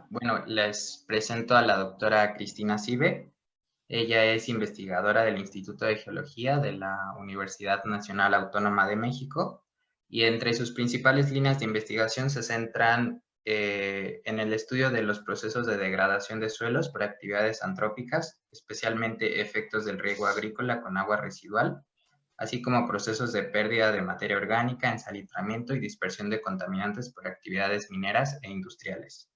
Bueno, les presento a la doctora Cristina Sive. Ella es investigadora del Instituto de Geología de la Universidad Nacional Autónoma de México y entre sus principales líneas de investigación se centran en el estudio de los procesos de degradación de suelos por actividades antrópicas, especialmente efectos del riego agrícola con agua residual, así como procesos de pérdida de materia orgánica, ensalitramiento y dispersión de contaminantes por actividades mineras e industriales.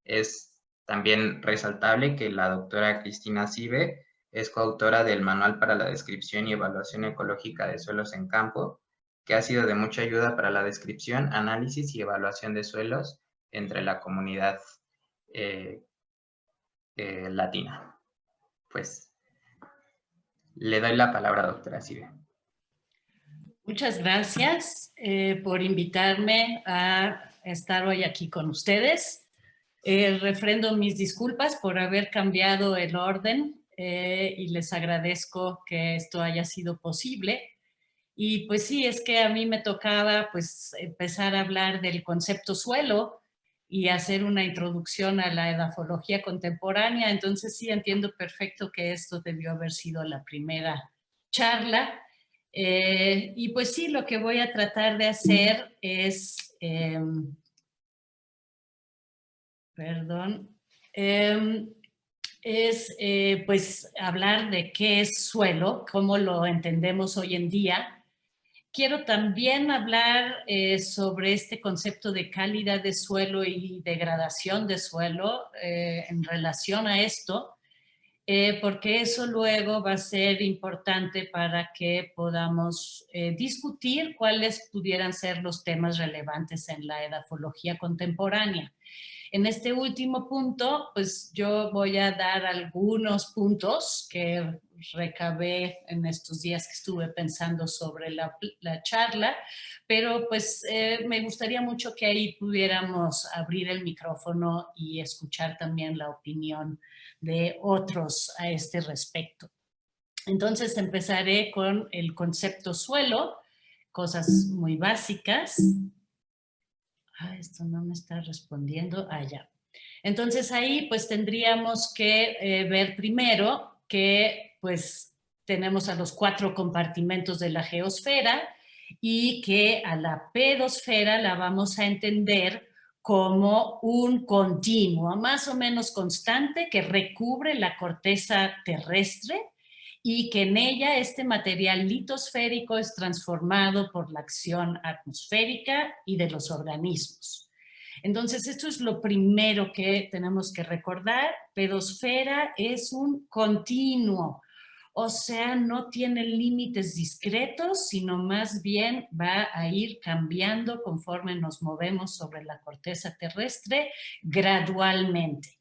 Es también resaltable que la doctora Cristina Sive es coautora del Manual para la Descripción y Evaluación Ecológica de Suelos en Campo, que ha sido de mucha ayuda para la descripción, análisis y evaluación de suelos entre la comunidad eh, latina. Pues le doy la palabra, doctora Sive. Muchas gracias por invitarme a estar hoy aquí con ustedes. Refrendo mis disculpas por haber cambiado el orden y les agradezco que esto haya sido posible. Y pues sí, es que a mí me tocaba pues empezar a hablar del concepto suelo y hacer una introducción a la edafología contemporánea. Entonces sí entiendo perfecto que esto debió haber sido la primera charla. Y pues sí, lo que voy a tratar de hacer es, perdón, pues hablar de qué es suelo, cómo lo entendemos hoy en día. Quiero también hablar sobre este concepto de calidad de suelo y degradación de suelo en relación a esto, porque eso luego va a ser importante para que podamos discutir cuáles pudieran ser los temas relevantes en la edafología contemporánea. En este último punto, pues yo voy a dar algunos puntos que recabé en estos días que estuve pensando sobre la charla, pero pues me gustaría mucho que ahí pudiéramos abrir el micrófono y escuchar también la opinión de otros a este respecto. Entonces empezaré con el concepto suelo, cosas muy básicas. Esto no me está respondiendo. Ya. Entonces ahí pues tendríamos que ver primero que pues tenemos a los 4 compartimentos de la geosfera y que a la pedosfera la vamos a entender como un continuo más o menos constante que recubre la corteza terrestre y que en ella este material litosférico es transformado por la acción atmosférica y de los organismos. Entonces, esto es lo primero que tenemos que recordar. Pedosfera es un continuo, o sea, no tiene límites discretos, sino más bien va a ir cambiando conforme nos movemos sobre la corteza terrestre gradualmente.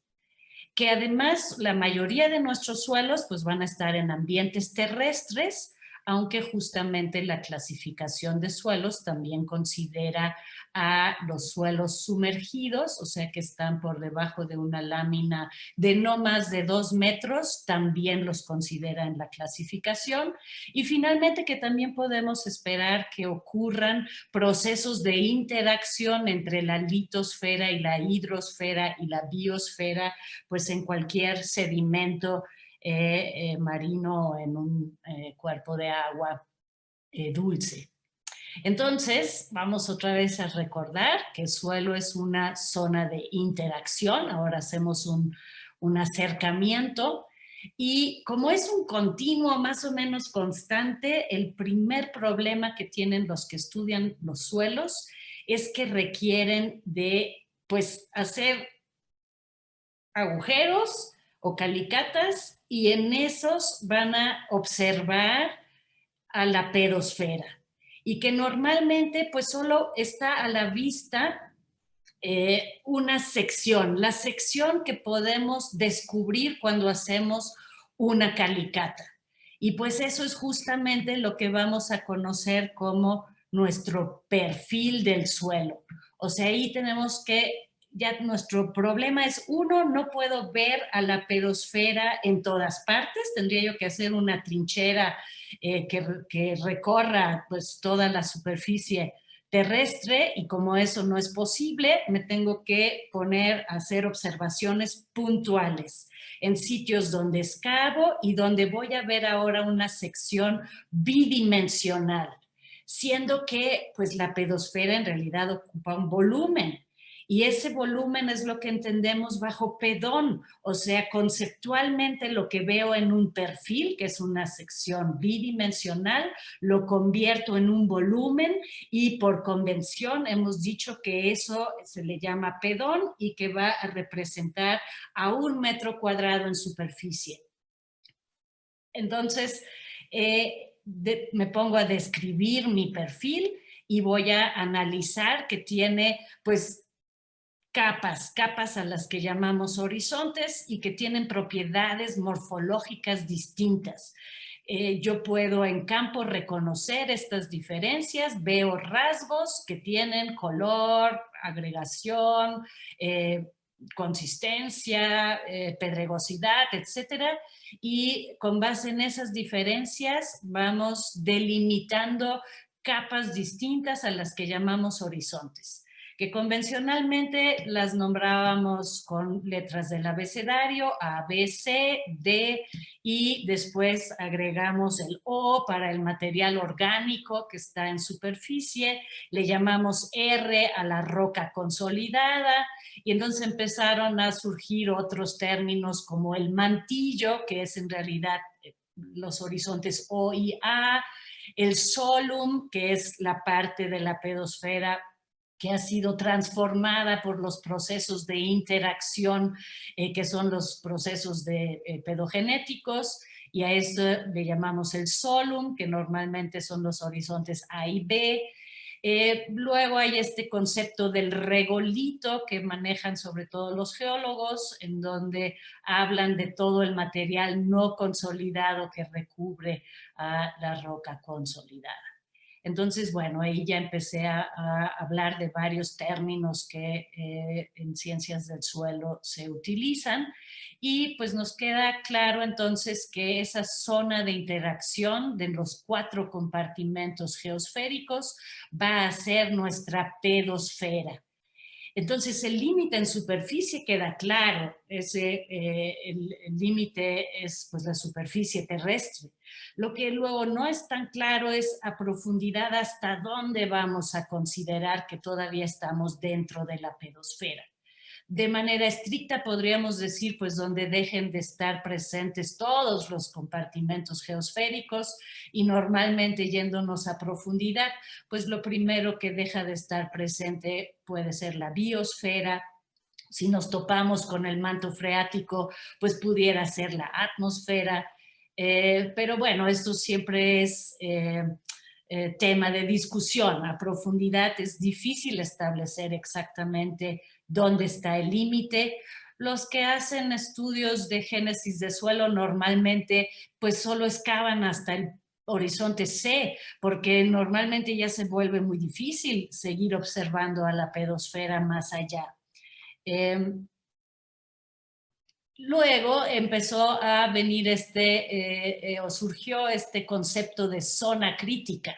Que además la mayoría de nuestros suelos pues van a estar en ambientes terrestres, aunque justamente la clasificación de suelos también considera a los suelos sumergidos, o sea que están por debajo de una lámina de no más de 2 metros, también los considera en la clasificación. Y finalmente que también podemos esperar que ocurran procesos de interacción entre la litosfera y la hidrosfera y la biosfera, pues en cualquier sedimento marino o en un cuerpo de agua dulce. Entonces, vamos otra vez a recordar que el suelo es una zona de interacción. Ahora hacemos un acercamiento. Y como es un continuo más o menos constante, el primer problema que tienen los que estudian los suelos es que requieren de, pues, hacer agujeros o calicatas y en esos van a observar a la pedosfera y que normalmente pues solo está a la vista una sección, la sección que podemos descubrir cuando hacemos una calicata. Y pues eso es justamente lo que vamos a conocer como nuestro perfil del suelo. O sea, ahí tenemos que ya nuestro problema es, uno, no puedo ver a la pedosfera en todas partes, tendría yo que hacer una trinchera que recorra pues toda la superficie terrestre, y como eso no es posible, me tengo que poner a hacer observaciones puntuales en sitios donde excavo y donde voy a ver ahora una sección bidimensional, siendo que pues la pedosfera en realidad ocupa un volumen. Y ese volumen es lo que entendemos bajo pedón, o sea, conceptualmente lo que veo en un perfil, que es una sección bidimensional, lo convierto en un volumen y por convención hemos dicho que eso se le llama pedón y que va a representar a 1 metro cuadrado en superficie. Entonces, me pongo a describir mi perfil y voy a analizar que tiene, pues, capas a las que llamamos horizontes y que tienen propiedades morfológicas distintas. Yo puedo en campo reconocer estas diferencias, veo rasgos que tienen color, agregación, consistencia, pedregosidad, etcétera, y con base en esas diferencias vamos delimitando capas distintas a las que llamamos horizontes, que convencionalmente las nombrábamos con letras del abecedario, A, B, C, D, y después agregamos el O para el material orgánico que está en superficie, le llamamos R a la roca consolidada, y entonces empezaron a surgir otros términos como el mantillo, que es en realidad los horizontes O y A, el solum, que es la parte de la pedosfera que ha sido transformada por los procesos de interacción, que son los procesos pedogenéticos, y a esto le llamamos el solum, que normalmente son los horizontes A y B. Luego hay este concepto del regolito que manejan sobre todo los geólogos, en donde hablan de todo el material no consolidado que recubre a la roca consolidada. Entonces, bueno, ahí ya empecé a hablar de varios términos que en ciencias del suelo se utilizan, y pues nos queda claro entonces que esa zona de interacción de los 4 compartimentos geosféricos va a ser nuestra pedosfera. Entonces, el límite en superficie queda claro, el límite es pues, la superficie terrestre. Lo que luego no es tan claro es a profundidad hasta dónde vamos a considerar que todavía estamos dentro de la pedosfera. De manera estricta podríamos decir, pues, donde dejen de estar presentes todos los compartimentos geosféricos, y normalmente yéndonos a profundidad, pues lo primero que deja de estar presente puede ser la biosfera. Si nos topamos con el manto freático, pues pudiera ser la atmósfera. Pero bueno, esto siempre es tema de discusión. A profundidad es difícil establecer exactamente dónde está el límite. Los que hacen estudios de génesis de suelo normalmente pues solo excavan hasta el horizonte C, porque normalmente ya se vuelve muy difícil seguir observando a la pedosfera más allá. Luego empezó a venir o surgió este concepto de zona crítica.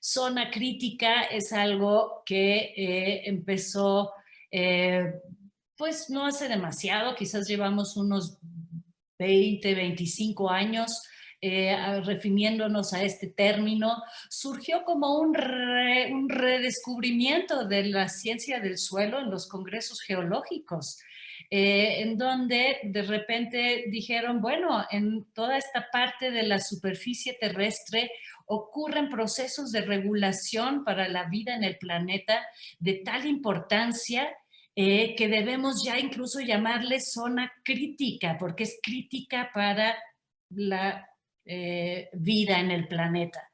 Zona crítica es algo que empezó, pues no hace demasiado, quizás llevamos unos 20, 25 años refiriéndonos a este término. Surgió como un redescubrimiento de la ciencia del suelo en los congresos geológicos, en donde de repente dijeron, bueno, en toda esta parte de la superficie terrestre ocurren procesos de regulación para la vida en el planeta de tal importancia que debemos ya incluso llamarle zona crítica, porque es crítica para la vida en el planeta.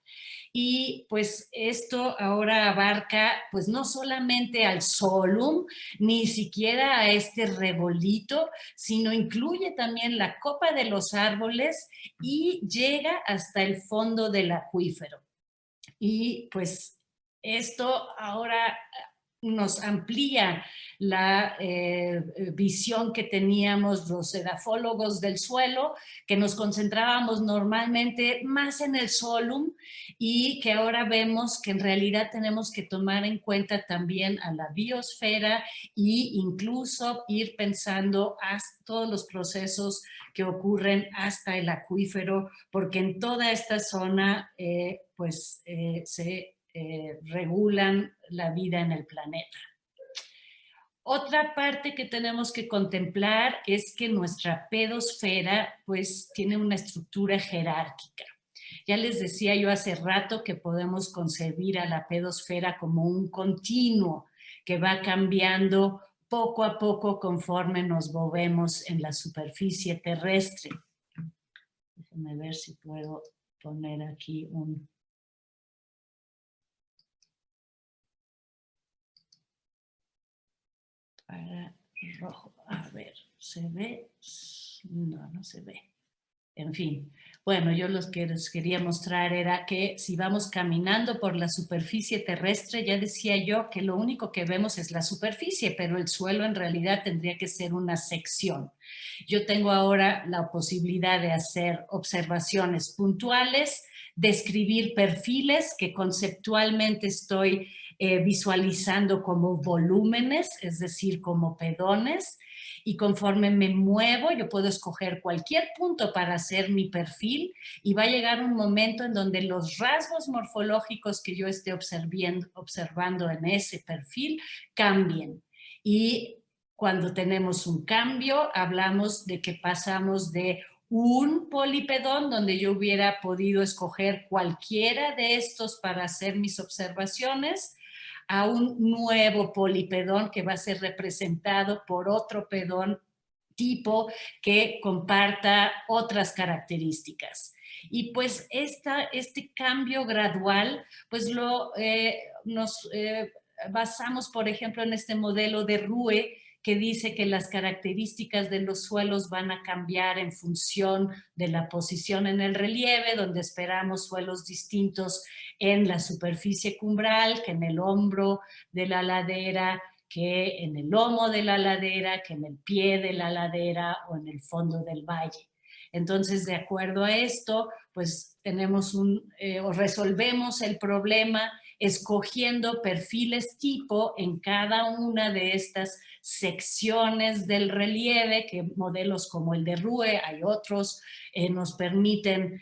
Y pues esto ahora abarca pues no solamente al solum, ni siquiera a este rebolito, sino incluye también la copa de los árboles y llega hasta el fondo del acuífero. Y pues esto ahora nos amplía la visión que teníamos los edafólogos del suelo, que nos concentrábamos normalmente más en el solum y que ahora vemos que en realidad tenemos que tomar en cuenta también a la biosfera e incluso ir pensando hasta todos los procesos que ocurren hasta el acuífero, porque en toda esta zona se regulan la vida en el planeta. Otra parte que tenemos que contemplar es que nuestra pedosfera pues tiene una estructura jerárquica. Ya les decía yo hace rato que podemos concebir a la pedosfera como un continuo que va cambiando poco a poco conforme nos movemos en la superficie terrestre. Déjenme ver si puedo poner aquí un... para rojo. A ver, ¿se ve? No, no se ve. En fin, bueno, yo lo que les quería mostrar era que si vamos caminando por la superficie terrestre, ya decía yo que lo único que vemos es la superficie, pero el suelo en realidad tendría que ser una sección. Yo tengo ahora la posibilidad de hacer observaciones puntuales, describir perfiles que conceptualmente estoy visualizando como volúmenes, es decir, como pedones, y conforme me muevo yo puedo escoger cualquier punto para hacer mi perfil y va a llegar un momento en donde los rasgos morfológicos que yo esté observando en ese perfil cambien. Y cuando tenemos un cambio hablamos de que pasamos de un polipedón donde yo hubiera podido escoger cualquiera de estos para hacer mis observaciones a un nuevo polipedón que va a ser representado por otro pedón tipo que comparta otras características. Y pues este cambio gradual, pues nos basamos, por ejemplo, en este modelo de Rue, que dice que las características de los suelos van a cambiar en función de la posición en el relieve, donde esperamos suelos distintos en la superficie cumbral, que en el hombro de la ladera, que en el lomo de la ladera, que en el pie de la ladera o en el fondo del valle. Entonces, de acuerdo a esto, pues tenemos o resolvemos el problema escogiendo perfiles tipo en cada una de estas secciones del relieve, que modelos como el de Rue, hay otros, nos permiten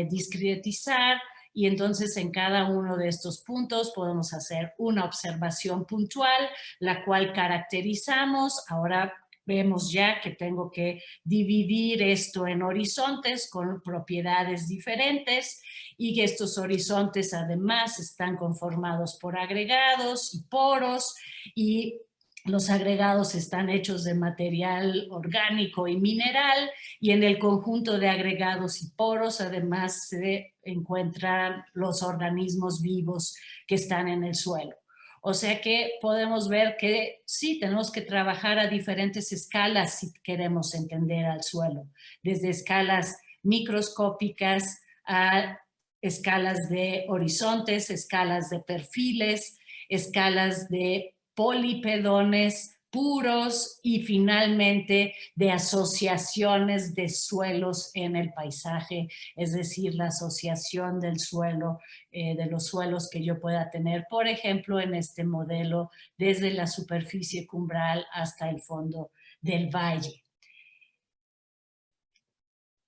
discretizar, y entonces en cada uno de estos puntos podemos hacer una observación puntual, la cual caracterizamos. Ahora vemos ya que tengo que dividir esto en horizontes con propiedades diferentes y que estos horizontes además están conformados por agregados y poros, y los agregados están hechos de material orgánico y mineral, y en el conjunto de agregados y poros además se encuentran los organismos vivos que están en el suelo. O sea que podemos ver que sí, tenemos que trabajar a diferentes escalas si queremos entender al suelo, desde escalas microscópicas a escalas de horizontes, escalas de perfiles, escalas de polipedones puros y finalmente de asociaciones de suelos en el paisaje, es decir, la asociación del suelo, de los suelos que yo pueda tener, por ejemplo, en este modelo, desde la superficie cumbral hasta el fondo del valle.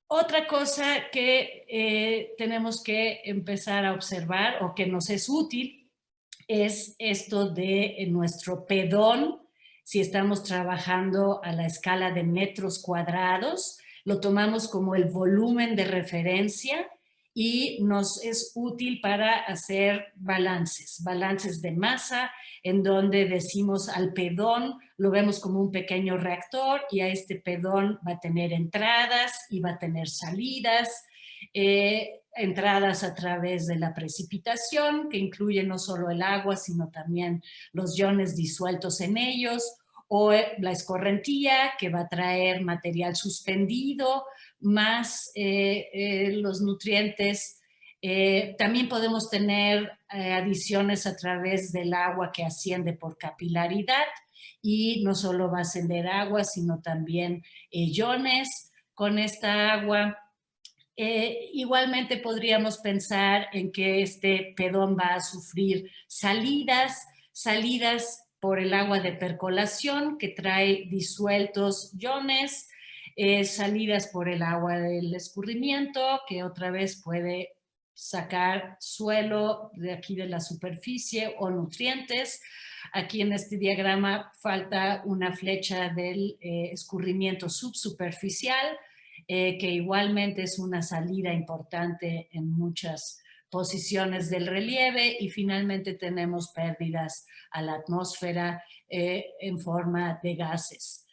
Otra cosa que tenemos que empezar a observar o que nos es útil es esto de nuestro pedón. Si estamos trabajando a la escala de metros cuadrados, lo tomamos como el volumen de referencia y nos es útil para hacer balances de masa, en donde decimos al pedón, lo vemos como un pequeño reactor y a este pedón va a tener entradas y va a tener salidas, entradas a través de la precipitación, que incluye no solo el agua, sino también los iones disueltos en ellos, o la escorrentía, que va a traer material suspendido, más los nutrientes También podemos tener adiciones a través del agua que asciende por capilaridad y no solo va a ascender agua, sino también iones con esta agua. Igualmente podríamos pensar en que este pedón va a sufrir salidas por el agua de percolación que trae disueltos iones, salidas por el agua del escurrimiento que otra vez puede sacar suelo de aquí de la superficie o nutrientes. Aquí en este diagrama falta una flecha del escurrimiento subsuperficial, que igualmente es una salida importante en muchas posiciones del relieve, y finalmente tenemos pérdidas a la atmósfera en forma de gases.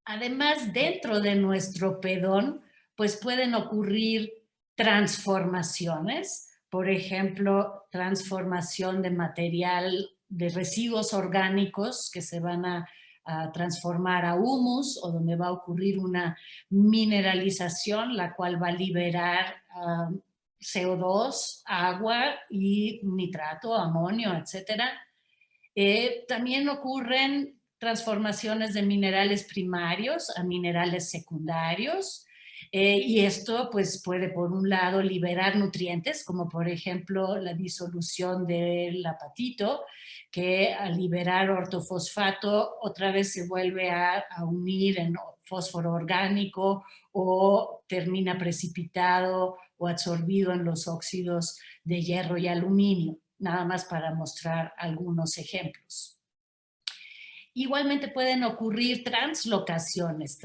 Además, dentro de nuestro pedón, pues pueden ocurrir transformaciones, por ejemplo, transformación de material, de residuos orgánicos que se van a transformar a humus, o donde va a ocurrir una mineralización, la cual va a liberar CO2, agua y nitrato, amonio, etcétera. También ocurren transformaciones de minerales primarios a minerales secundarios, y esto pues puede por un lado liberar nutrientes, como por ejemplo la disolución del apatito, que al liberar ortofosfato otra vez se vuelve a unir en fósforo orgánico o termina precipitado o absorbido en los óxidos de hierro y aluminio, nada más para mostrar algunos ejemplos. Igualmente pueden ocurrir translocaciones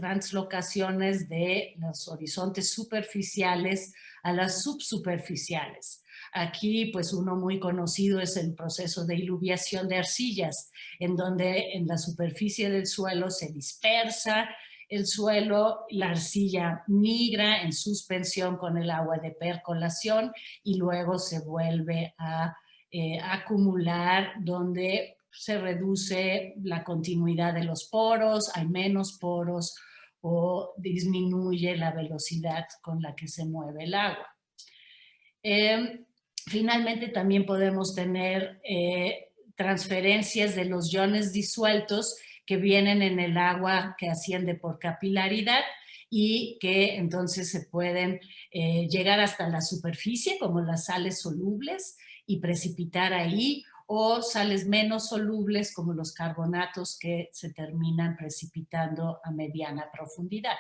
de los horizontes superficiales a las subsuperficiales. Aquí, pues uno muy conocido es el proceso de iluviación de arcillas, en donde en la superficie del suelo se dispersa el suelo, la arcilla migra en suspensión con el agua de percolación y luego se vuelve a acumular, donde se reduce la continuidad de los poros, hay menos poros o disminuye la velocidad con la que se mueve el agua. Finalmente también podemos tener transferencias de los iones disueltos que vienen en el agua que asciende por capilaridad y que entonces se pueden llegar hasta la superficie, como las sales solubles, y precipitar ahí, o sales menos solubles como los carbonatos que se terminan precipitando a mediana profundidad.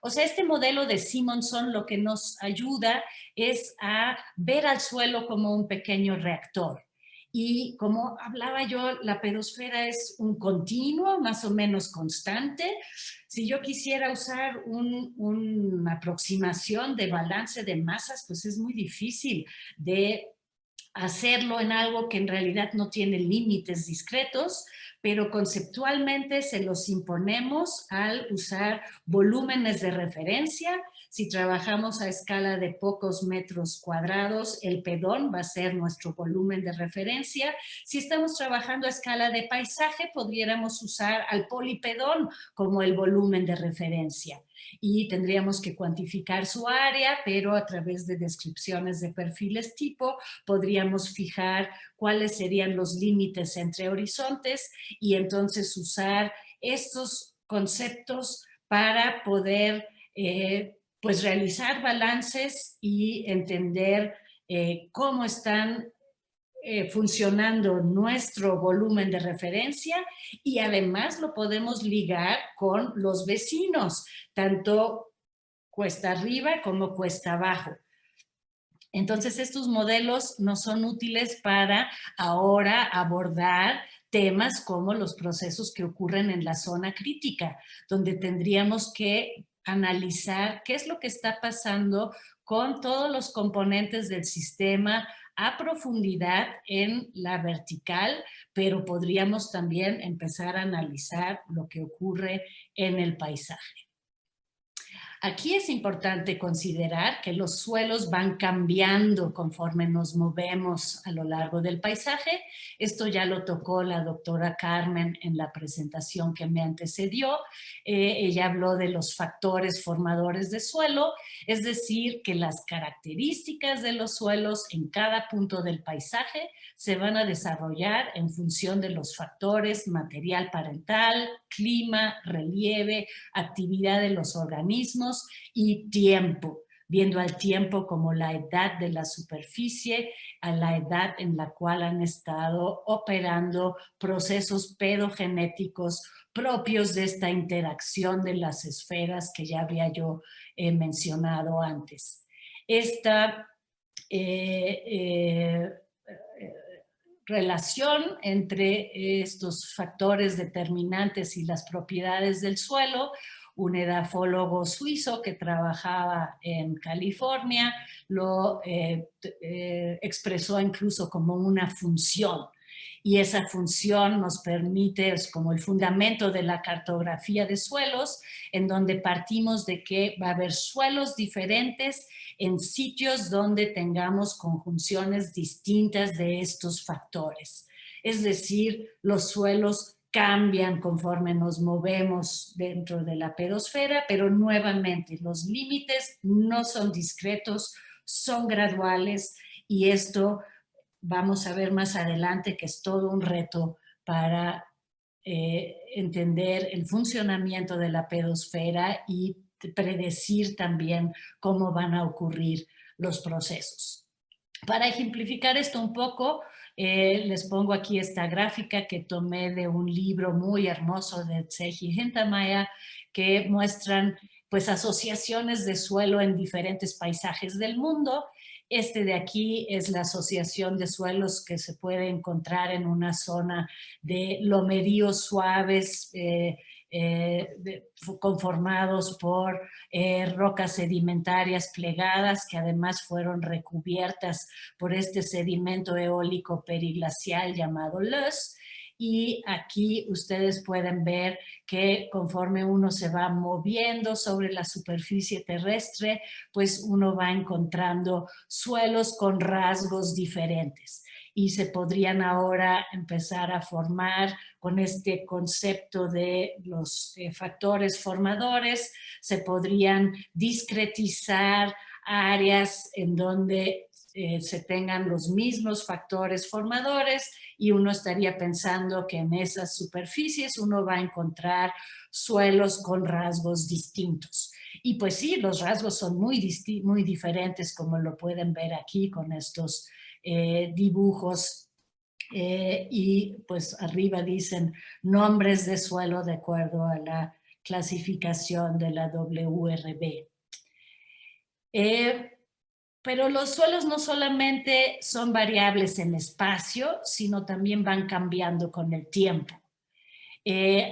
O sea, este modelo de Simonson lo que nos ayuda es a ver al suelo como un pequeño reactor. Y como hablaba yo, la pedosfera es un continuo más o menos constante. Si yo quisiera usar una aproximación de balance de masas, pues es muy difícil de hacerlo en algo que en realidad no tiene límites discretos, pero conceptualmente se los imponemos al usar volúmenes de referencia. Si trabajamos a escala de pocos metros cuadrados, el pedón va a ser nuestro volumen de referencia. Si estamos trabajando a escala de paisaje, podríamos usar al polipedón como el volumen de referencia. Y tendríamos que cuantificar su área, pero a través de descripciones de perfiles tipo podríamos fijar cuáles serían los límites entre horizontes y entonces usar estos conceptos para poder pues realizar balances y entender cómo están funcionando nuestro volumen de referencia, y además lo podemos ligar con los vecinos, tanto cuesta arriba como cuesta abajo. Entonces, estos modelos nos son útiles para ahora abordar temas como los procesos que ocurren en la zona crítica, donde tendríamos que analizar qué es lo que está pasando con todos los componentes del sistema a profundidad en la vertical, pero podríamos también empezar a analizar lo que ocurre en el paisaje. Aquí es importante considerar que los suelos van cambiando conforme nos movemos a lo largo del paisaje. Esto ya lo tocó la doctora Carmen en la presentación que me antecedió. Ella habló de los factores formadores de suelo, es decir, que las características de los suelos en cada punto del paisaje se van a desarrollar en función de los factores material parental, clima, relieve, actividad de los organismos y tiempo, viendo al tiempo como la edad de la superficie, a la edad en la cual han estado operando procesos pedogenéticos propios de esta interacción de las esferas que ya había yo mencionado antes. Esta relación entre estos factores determinantes y las propiedades del suelo, un edafólogo suizo que trabajaba en California lo expresó incluso como una función. Y esa función nos permite, es como el fundamento de la cartografía de suelos, en donde partimos de que va a haber suelos diferentes en sitios donde tengamos conjunciones distintas de estos factores. Es decir, los suelos cambian conforme nos movemos dentro de la pedosfera, pero nuevamente los límites no son discretos, son graduales y esto vamos a ver más adelante que es todo un reto para entender el funcionamiento de la pedosfera y predecir también cómo van a ocurrir los procesos. Para ejemplificar esto un poco, les pongo aquí esta gráfica que tomé de un libro muy hermoso de Tseji Hintermeyer que muestran pues asociaciones de suelo en diferentes paisajes del mundo. Este de aquí es la asociación de suelos que se puede encontrar en una zona de lomeríos suaves conformados por rocas sedimentarias plegadas que además fueron recubiertas por este sedimento eólico periglacial llamado loess. Y aquí ustedes pueden ver que conforme uno se va moviendo sobre la superficie terrestre, pues uno va encontrando suelos con rasgos diferentes. Y se podrían ahora empezar a formar con este concepto de los factores formadores, se podrían discretizar áreas en donde se tengan los mismos factores formadores y uno estaría pensando que en esas superficies uno va a encontrar suelos con rasgos distintos. Y pues sí, los rasgos son muy diferentes como lo pueden ver aquí con estos dibujos y pues arriba dicen nombres de suelo de acuerdo a la clasificación de la WRB. Pero los suelos no solamente son variables en espacio, sino también van cambiando con el tiempo.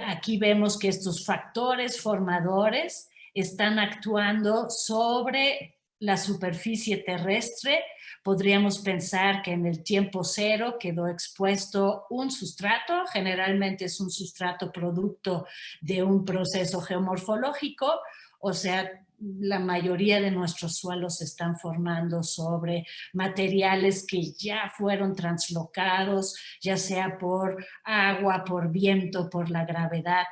Aquí vemos que estos factores formadores están actuando sobre la superficie terrestre. Podríamos pensar que en el tiempo cero quedó expuesto un sustrato, generalmente es un sustrato producto de un proceso geomorfológico, o sea, la mayoría de nuestros suelos se están formando sobre materiales que ya fueron translocados, ya sea por agua, por viento, por la gravedad.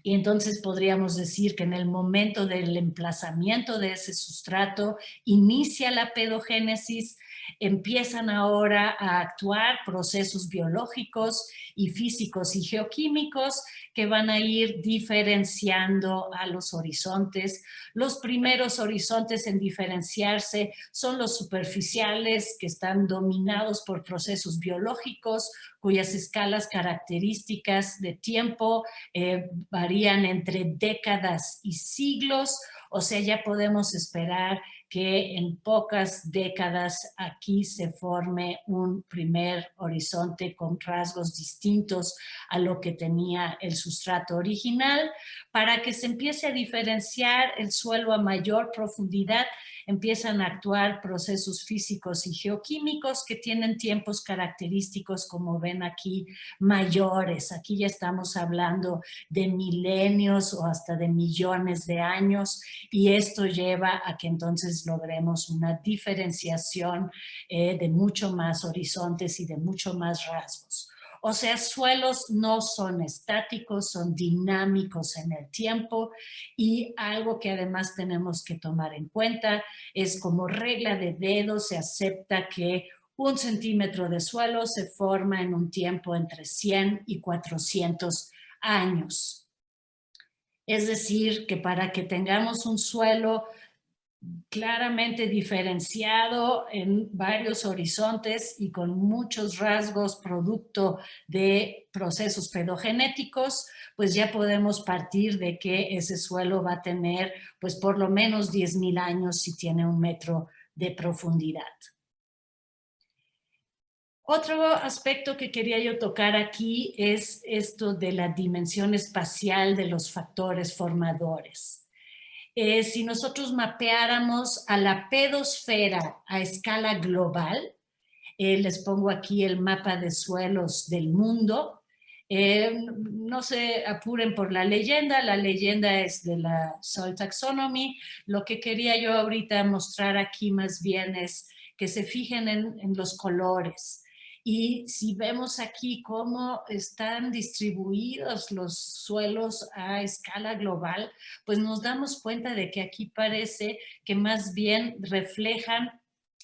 Y entonces podríamos decir que en el momento del emplazamiento de ese sustrato inicia la pedogénesis, empiezan ahora a actuar procesos biológicos y físicos y geoquímicos que van a ir diferenciando a los horizontes. Los primeros horizontes en diferenciarse son los superficiales que están dominados por procesos biológicos cuyas escalas características de tiempo varían entre décadas y siglos, o sea, ya podemos esperar que en pocas décadas aquí se forme un primer horizonte con rasgos distintos a lo que tenía el sustrato original. Para que se empiece a diferenciar el suelo a mayor profundidad, empiezan a actuar procesos físicos y geoquímicos que tienen tiempos característicos, como ven aquí, mayores. Aquí ya estamos hablando de milenios o hasta de millones de años, y esto lleva a que entonces logremos una diferenciación de mucho más horizontes y de mucho más rasgos. O sea, suelos no son estáticos, son dinámicos en el tiempo, y algo que además tenemos que tomar en cuenta es, como regla de dedo, se acepta que 1 centímetro de suelo se forma en un tiempo entre 100 y 400 años. Es decir, que para que tengamos un suelo claramente diferenciado en varios horizontes y con muchos rasgos producto de procesos pedogenéticos, pues ya podemos partir de que ese suelo va a tener pues por lo menos 10.000 años si tiene 1 metro de profundidad. Otro aspecto que quería yo tocar aquí es esto de la dimensión espacial de los factores formadores. Si nosotros mapeáramos a la pedosfera a escala global, les pongo aquí el mapa de suelos del mundo. No se apuren por la leyenda es de la Soil Taxonomy. Lo que quería yo ahorita mostrar aquí más bien es que se fijen en los colores. Y si vemos aquí cómo están distribuidos los suelos a escala global, pues nos damos cuenta de que aquí parece que más bien reflejan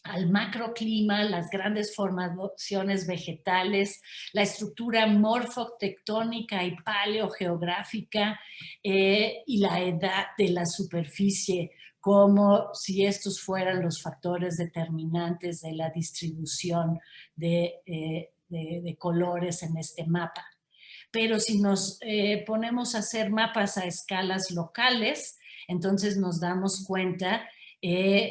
al macroclima, las grandes formaciones vegetales, la estructura morfotectónica y paleogeográfica y la edad de la superficie, como si estos fueran los factores determinantes de la distribución de colores en este mapa. Pero si nos ponemos a hacer mapas a escalas locales, entonces nos damos cuenta,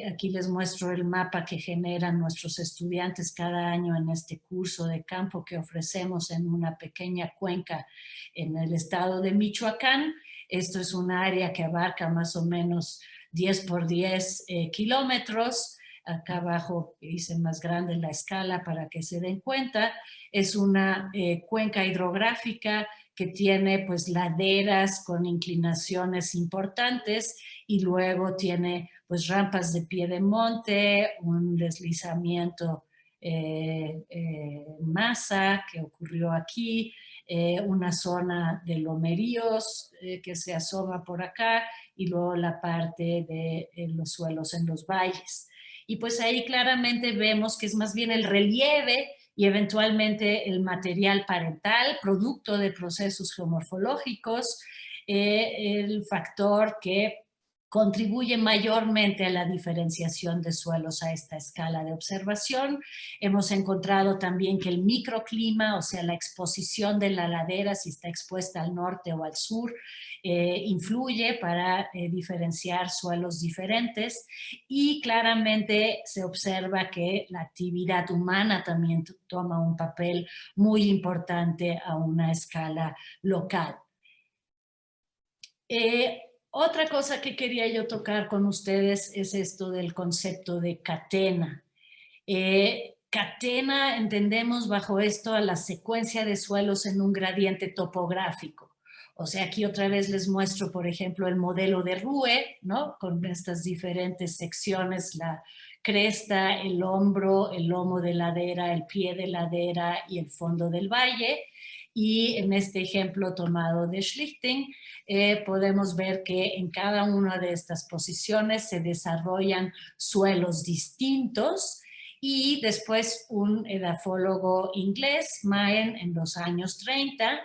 aquí les muestro el mapa que generan nuestros estudiantes cada año en este curso de campo que ofrecemos en una pequeña cuenca en el estado de Michoacán. Esto es un área que abarca más o menos 10 por 10 kilómetros. Acá abajo hice más grande la escala para que se den cuenta. Es una cuenca hidrográfica que tiene pues laderas con inclinaciones importantes, y luego tiene pues rampas de pie de monte, un deslizamiento en masa que ocurrió aquí, una zona de lomeríos que se asoma por acá, y luego la parte de los suelos en los valles. Y pues ahí claramente vemos que es más bien el relieve y eventualmente el material parental, producto de procesos geomorfológicos, el factor que contribuye mayormente a la diferenciación de suelos a esta escala de observación. Hemos encontrado también que el microclima, o sea, la exposición de la ladera, si está expuesta al norte o al sur, influye para diferenciar suelos diferentes, y claramente se observa que la actividad humana también toma un papel muy importante a una escala local. Otra cosa que quería yo tocar con ustedes es esto del concepto de catena. Catena entendemos bajo esto a la secuencia de suelos en un gradiente topográfico. O sea, aquí otra vez les muestro, por ejemplo, el modelo de Rue, ¿no? Con estas diferentes secciones, la cresta, el hombro, el lomo de ladera, el pie de ladera y el fondo del valle. Y en este ejemplo tomado de Schlichting, podemos ver que en cada una de estas posiciones se desarrollan suelos distintos, y después un edafólogo inglés, Maen, en los años 30,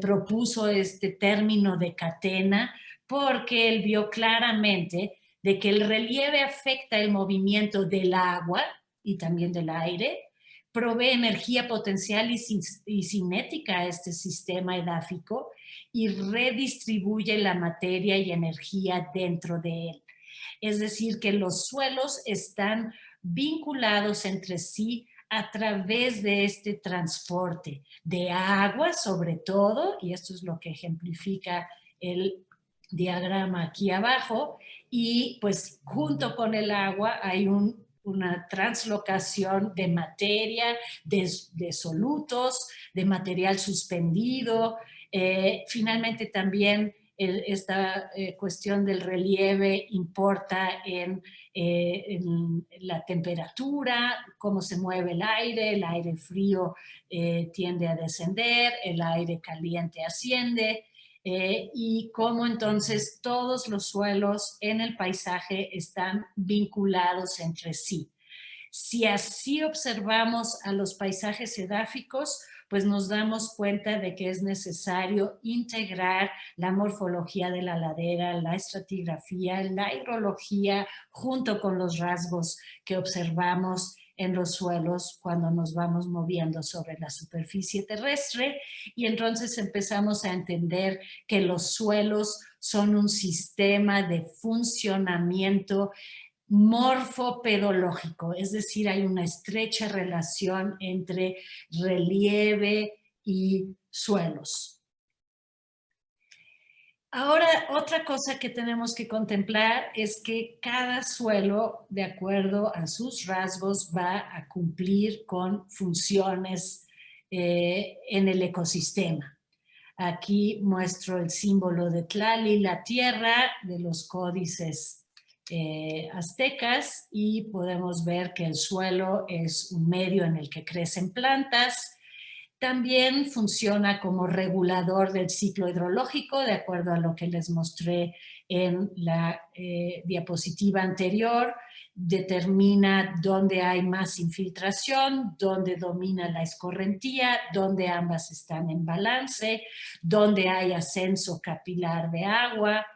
propuso este término de catena porque él vio claramente de que el relieve afecta el movimiento del agua y también del aire, provee energía potencial y cinética a este sistema edáfico y redistribuye la materia y energía dentro de él. Es decir, que los suelos están vinculados entre sí a través de este transporte de agua, sobre todo, y esto es lo que ejemplifica el diagrama aquí abajo, y pues junto con el agua hay una translocación de materia, de solutos, de material suspendido. Finalmente también esta cuestión del relieve importa en la temperatura, cómo se mueve el aire frío tiende a descender, el aire caliente asciende, y cómo entonces todos los suelos en el paisaje están vinculados entre sí. Si así observamos a los paisajes edáficos, pues nos damos cuenta de que es necesario integrar la morfología de la ladera, la estratigrafía, la hidrología, junto con los rasgos que observamos en los suelos cuando nos vamos moviendo sobre la superficie terrestre, y entonces empezamos a entender que los suelos son un sistema de funcionamiento morfopedológico, es decir, hay una estrecha relación entre relieve y suelos. Ahora, otra cosa que tenemos que contemplar es que cada suelo, de acuerdo a sus rasgos, va a cumplir con funciones en el ecosistema. Aquí muestro el símbolo de Tlali, la tierra, de los códices aztecas, y podemos ver que el suelo es un medio en el que crecen plantas. También funciona como regulador del ciclo hidrológico, de acuerdo a lo que les mostré en la diapositiva anterior. Determina dónde hay más infiltración, dónde domina la escorrentía, dónde ambas están en balance, dónde hay ascenso capilar de agua.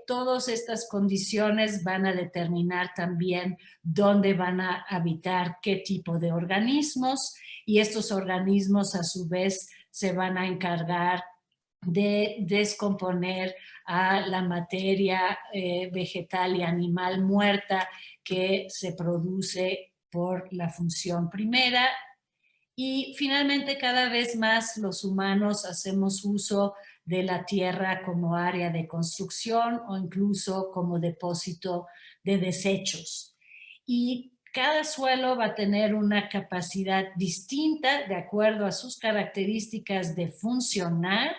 Todas estas condiciones van a determinar también dónde van a habitar qué tipo de organismos, y estos organismos a su vez se van a encargar de descomponer a la materia vegetal y animal muerta que se produce por la función primera. Y finalmente, cada vez más los humanos hacemos uso de la tierra como área de construcción o incluso como depósito de desechos. Y cada suelo va a tener una capacidad distinta de acuerdo a sus características de funcionar,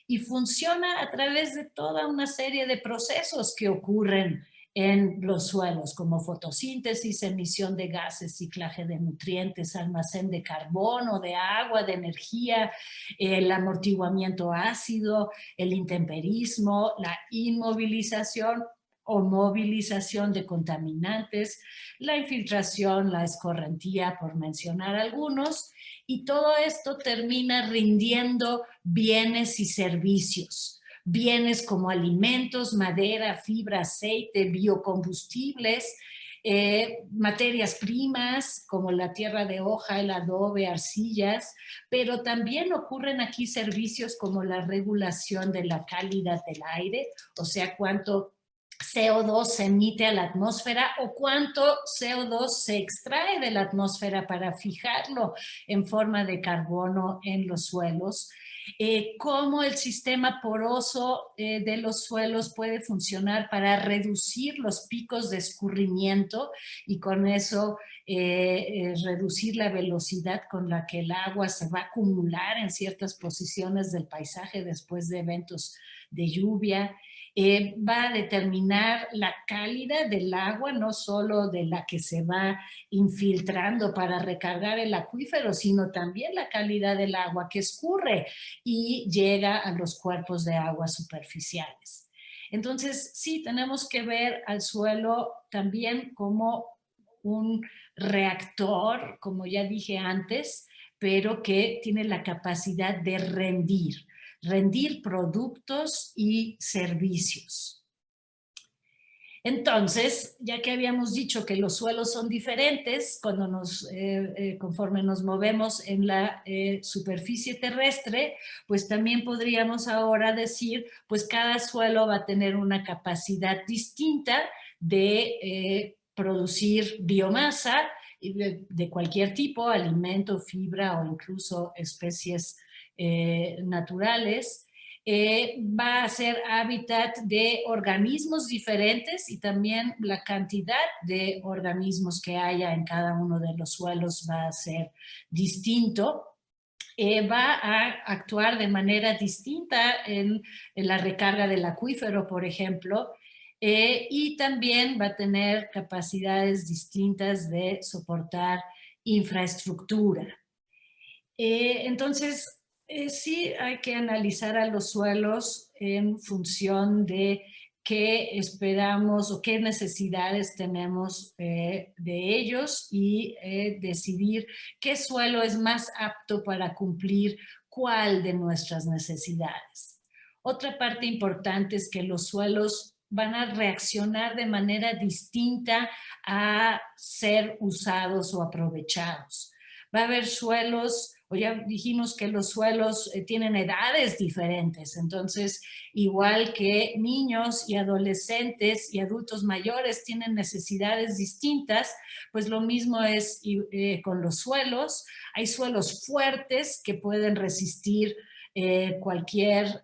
y funciona a través de toda una serie de procesos que ocurren en los suelos, como fotosíntesis, emisión de gases, ciclaje de nutrientes, almacén de carbono, de agua, de energía, el amortiguamiento ácido, el intemperismo, la inmovilización o movilización de contaminantes, la infiltración, la escorrentía, por mencionar algunos, y todo esto termina rindiendo bienes y servicios. Bienes como alimentos, madera, fibra, aceite, biocombustibles, materias primas como la tierra de hoja, el adobe, arcillas, pero también ocurren aquí servicios como la regulación de la calidad del aire, o sea, cuánto CO2 se emite a la atmósfera o cuánto CO2 se extrae de la atmósfera para fijarlo en forma de carbono en los suelos. Cómo el sistema poroso de los suelos puede funcionar para reducir los picos de escurrimiento y con eso reducir la velocidad con la que el agua se va a acumular en ciertas posiciones del paisaje después de eventos de lluvia. Va a determinar la calidad del agua, no solo de la que se va infiltrando para recargar el acuífero, sino también la calidad del agua que escurre y llega a los cuerpos de agua superficiales. Entonces, sí, tenemos que ver al suelo también como un reactor, como ya dije antes, pero que tiene la capacidad de rendir productos y servicios. Entonces, ya que habíamos dicho que los suelos son diferentes cuando conforme nos movemos en la superficie terrestre, pues también podríamos ahora decir, pues cada suelo va a tener una capacidad distinta de producir biomasa de cualquier tipo, alimento, fibra o incluso especies naturales. va a ser hábitat de organismos diferentes y también la cantidad de organismos que haya en cada uno de los suelos va a ser distinto. Va a actuar de manera distinta en la recarga del acuífero, por ejemplo, y también va a tener capacidades distintas de soportar infraestructura. Entonces, sí hay que analizar a los suelos en función de qué esperamos o qué necesidades tenemos de ellos y decidir qué suelo es más apto para cumplir cuál de nuestras necesidades. Otra parte importante es que los suelos van a reaccionar de manera distinta a ser usados o aprovechados. Va a haber suelos, o ya dijimos que los suelos tienen edades diferentes, entonces igual que niños y adolescentes y adultos mayores tienen necesidades distintas, pues lo mismo es con los suelos. Hay suelos fuertes que pueden resistir cualquier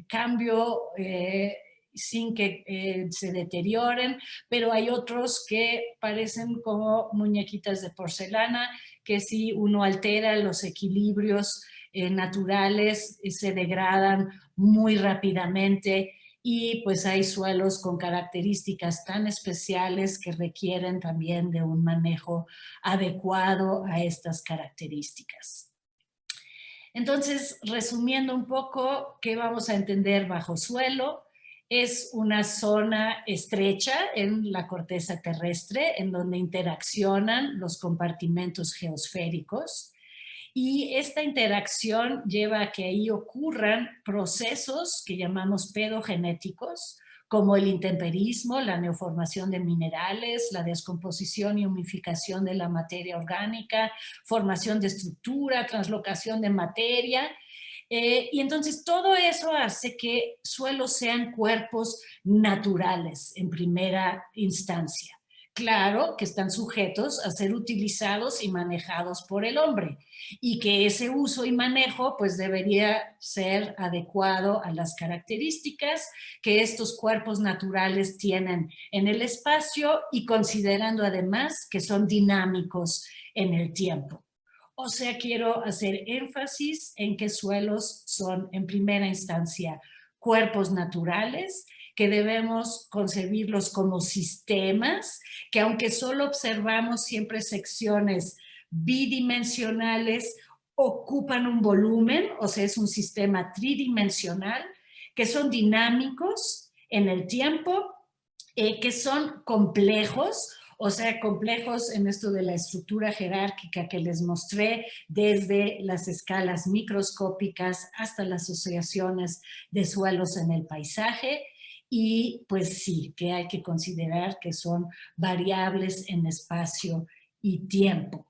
cambio sin que se deterioren, pero hay otros que parecen como muñequitas de porcelana, que si uno altera los equilibrios naturales, se degradan muy rápidamente y pues hay suelos con características tan especiales que requieren también de un manejo adecuado a estas características. Entonces, resumiendo un poco, ¿qué vamos a entender bajo suelo? Es una zona estrecha en la corteza terrestre en donde interaccionan los compartimentos geosféricos y esta interacción lleva a que ahí ocurran procesos que llamamos pedogenéticos, como el intemperismo, la neoformación de minerales, la descomposición y humificación de la materia orgánica, formación de estructura, translocación de materia. Y entonces todo eso hace que suelos sean cuerpos naturales en primera instancia. Claro que están sujetos a ser utilizados y manejados por el hombre y que ese uso y manejo pues debería ser adecuado a las características que estos cuerpos naturales tienen en el espacio y considerando además que son dinámicos en el tiempo. O sea, quiero hacer énfasis en que suelos son en primera instancia cuerpos naturales, que debemos concebirlos como sistemas, que aunque solo observamos siempre secciones bidimensionales, ocupan un volumen, o sea, es un sistema tridimensional, que son dinámicos en el tiempo, que son complejos, o sea, complejos en esto de la estructura jerárquica que les mostré, desde las escalas microscópicas hasta las asociaciones de suelos en el paisaje. Y pues sí, que hay que considerar que son variables en espacio y tiempo.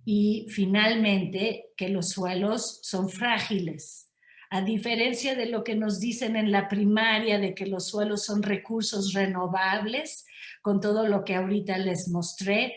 Y finalmente, que los suelos son frágiles. A diferencia de lo que nos dicen en la primaria de que los suelos son recursos renovables, con todo lo que ahorita les mostré,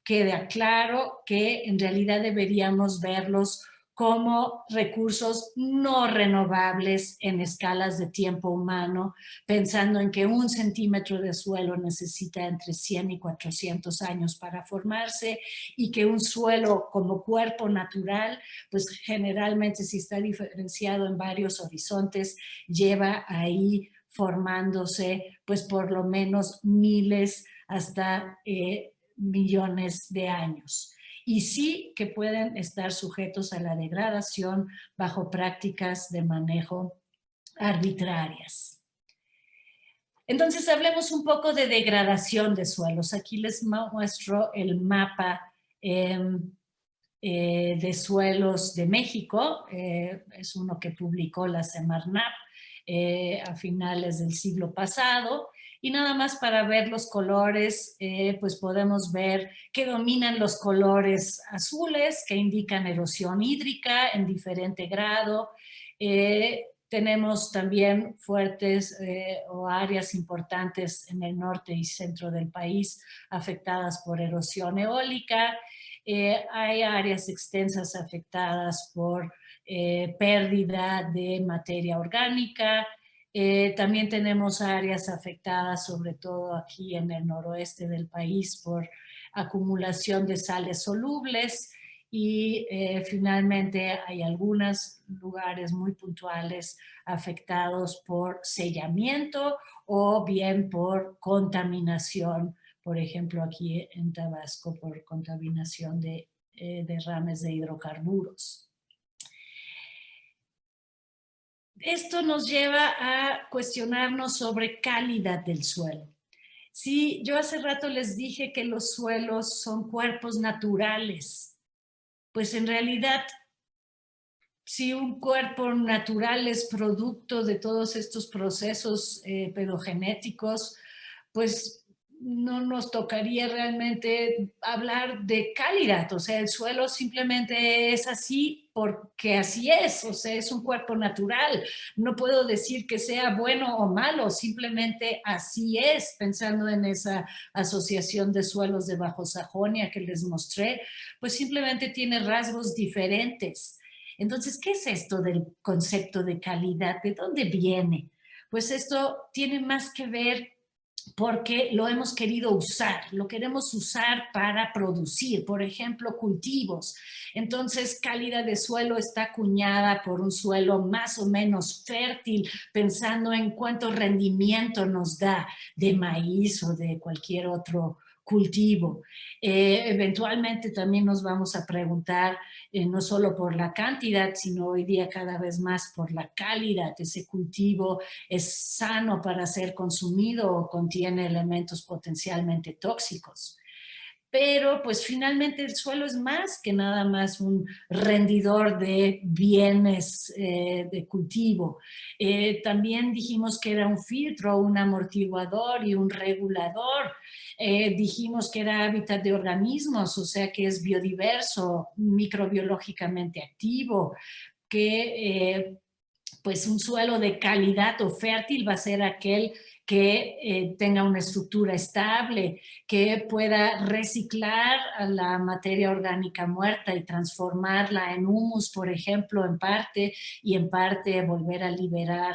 queda claro que en realidad deberíamos verlos como recursos no renovables en escalas de tiempo humano, pensando en que 1 centímetro de suelo necesita entre 100 y 400 años para formarse y que un suelo como cuerpo natural, pues generalmente si está diferenciado en varios horizontes, lleva ahí formándose pues por lo menos miles hasta millones de años. Y sí que pueden estar sujetos a la degradación bajo prácticas de manejo arbitrarias. Entonces, hablemos un poco de degradación de suelos. Aquí les muestro el mapa de suelos de México. Es uno que publicó la Semarnat a finales del siglo pasado. Y nada más para ver los colores, pues podemos ver que dominan los colores azules, que indican erosión hídrica en diferente grado. Tenemos también fuertes o áreas importantes en el norte y centro del país afectadas por erosión eólica. Hay áreas extensas afectadas por pérdida de materia orgánica. También tenemos áreas afectadas, sobre todo aquí en el noroeste del país, por acumulación de sales solubles. Y finalmente hay algunos lugares muy puntuales afectados por sellamiento o bien por contaminación, por ejemplo aquí en Tabasco por contaminación de derrames de hidrocarburos. Esto nos lleva a cuestionarnos sobre calidad del suelo. Sí, yo hace rato les dije que los suelos son cuerpos naturales, pues en realidad si un cuerpo natural es producto de todos estos procesos pedogenéticos, pues no nos tocaría realmente hablar de calidad, o sea, el suelo simplemente es así porque así es, o sea, es un cuerpo natural. No puedo decir que sea bueno o malo, simplemente así es, pensando en esa asociación de suelos de Bajo Sajonia que les mostré, pues simplemente tiene rasgos diferentes. Entonces, ¿qué es esto del concepto de calidad? ¿De dónde viene? Pues esto tiene más que ver porque lo hemos querido usar, lo queremos usar para producir, por ejemplo, cultivos. Entonces, calidad de suelo está acuñada por un suelo más o menos fértil, pensando en cuánto rendimiento nos da de maíz o de cualquier otro cultivo. Eventualmente también nos vamos a preguntar no solo por la cantidad, sino hoy día cada vez más por la calidad. Ese cultivo es sano para ser consumido o contiene elementos potencialmente tóxicos. Pero pues finalmente el suelo es más que nada más un rendidor de bienes de cultivo. También dijimos que era un filtro, un amortiguador y un regulador. Dijimos que era hábitat de organismos, o sea que es biodiverso, microbiológicamente activo, que pues un suelo de calidad o fértil va a ser aquel que tenga una estructura estable, que pueda reciclar a la materia orgánica muerta y transformarla en humus, por ejemplo, en parte, y en parte volver a liberar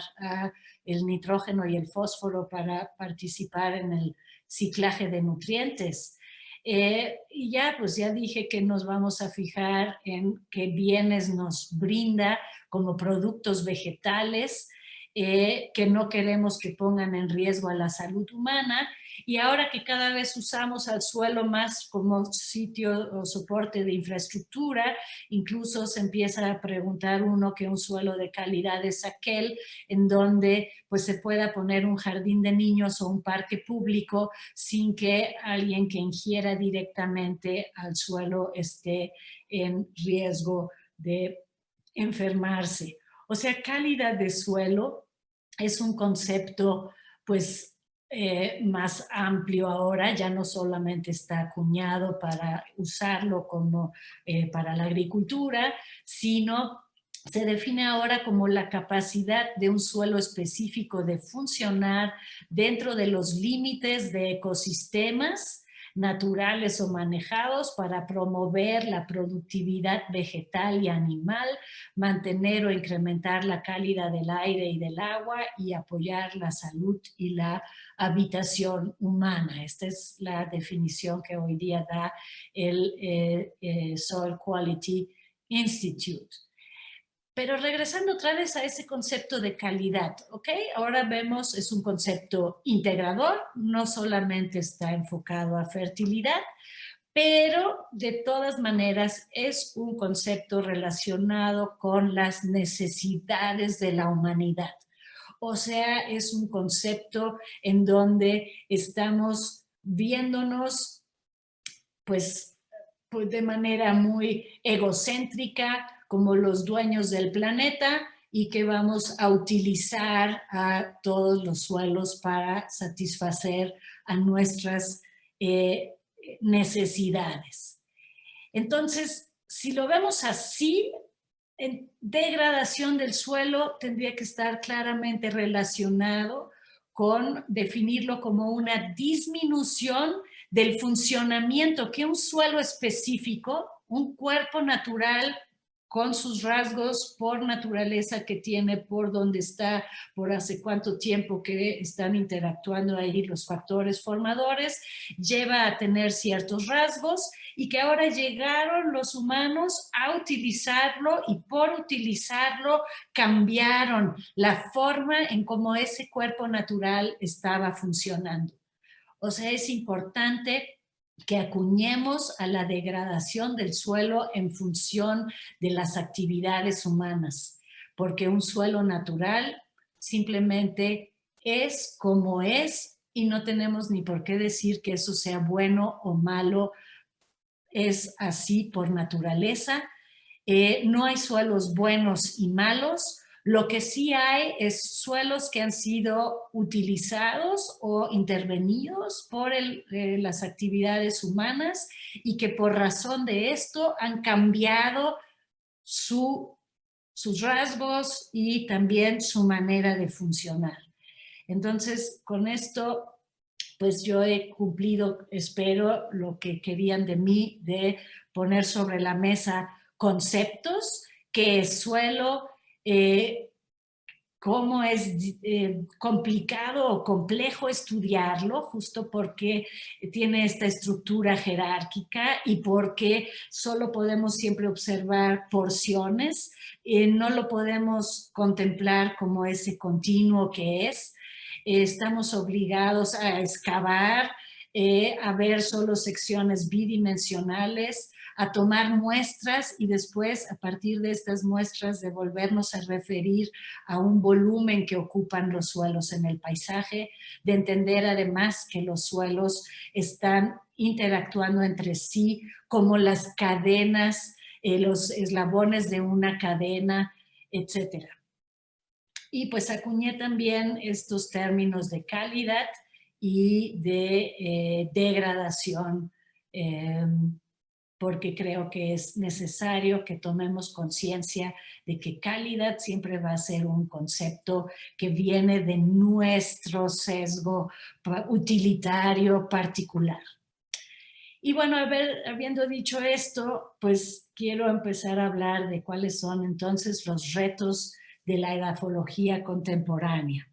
el nitrógeno y el fósforo para participar en el ciclaje de nutrientes. Y ya, pues ya dije que nos vamos a fijar en qué bienes nos brinda como productos vegetales que no queremos que pongan en riesgo a la salud humana. Y ahora que cada vez usamos al suelo más como sitio o soporte de infraestructura, incluso se empieza a preguntar uno que un suelo de calidad es aquel en donde pues se pueda poner un jardín de niños o un parque público sin que alguien que ingiera directamente al suelo esté en riesgo de enfermarse. O sea, calidad de suelo es un concepto pues más amplio ahora, ya no solamente está acuñado para usarlo como para la agricultura, sino se define ahora como la capacidad de un suelo específico de funcionar dentro de los límites de ecosistemas naturales o manejados para promover la productividad vegetal y animal, mantener o incrementar la calidad del aire y del agua y apoyar la salud y la habitación humana. Esta es la definición que hoy día da el Soil Quality Institute. Pero regresando otra vez a ese concepto de calidad, ¿ok? Ahora vemos, es un concepto integrador, no solamente está enfocado a fertilidad, pero de todas maneras es un concepto relacionado con las necesidades de la humanidad. O sea, es un concepto en donde estamos viéndonos pues de manera muy egocéntrica como los dueños del planeta y que vamos a utilizar a todos los suelos para satisfacer a nuestras necesidades. Entonces, si lo vemos así, en degradación del suelo tendría que estar claramente relacionado con definirlo como una disminución del funcionamiento que un suelo específico, un cuerpo natural con sus rasgos por naturaleza que tiene, por dónde está, por hace cuánto tiempo que están interactuando ahí los factores formadores, lleva a tener ciertos rasgos y que ahora llegaron los humanos a utilizarlo y por utilizarlo cambiaron la forma en cómo ese cuerpo natural estaba funcionando. O sea, es importante que acuñemos a la degradación del suelo en función de las actividades humanas, porque un suelo natural simplemente es como es y no tenemos ni por qué decir que eso sea bueno o malo, es así por naturaleza. No hay suelos buenos y malos. Lo que sí hay es suelos que han sido utilizados o intervenidos por las actividades humanas y que por razón de esto han cambiado sus rasgos y también su manera de funcionar. Entonces, con esto, pues yo he cumplido, espero, lo que querían de mí, de poner sobre la mesa conceptos, qué es suelo, cómo es complicado o complejo estudiarlo, justo porque tiene esta estructura jerárquica y porque solo podemos siempre observar porciones, no lo podemos contemplar como ese continuo que es. Estamos obligados a excavar, a ver solo secciones bidimensionales, a tomar muestras y después a partir de estas muestras de volvernos a referir a un volumen que ocupan los suelos en el paisaje, de entender además que los suelos están interactuando entre sí como las cadenas, los eslabones de una cadena, etcétera. Y pues acuñé también estos términos de calidad y de degradación, porque creo que es necesario que tomemos conciencia de que calidad siempre va a ser un concepto que viene de nuestro sesgo utilitario particular. Y bueno, habiendo dicho esto, pues quiero empezar a hablar de cuáles son entonces los retos de la edafología contemporánea.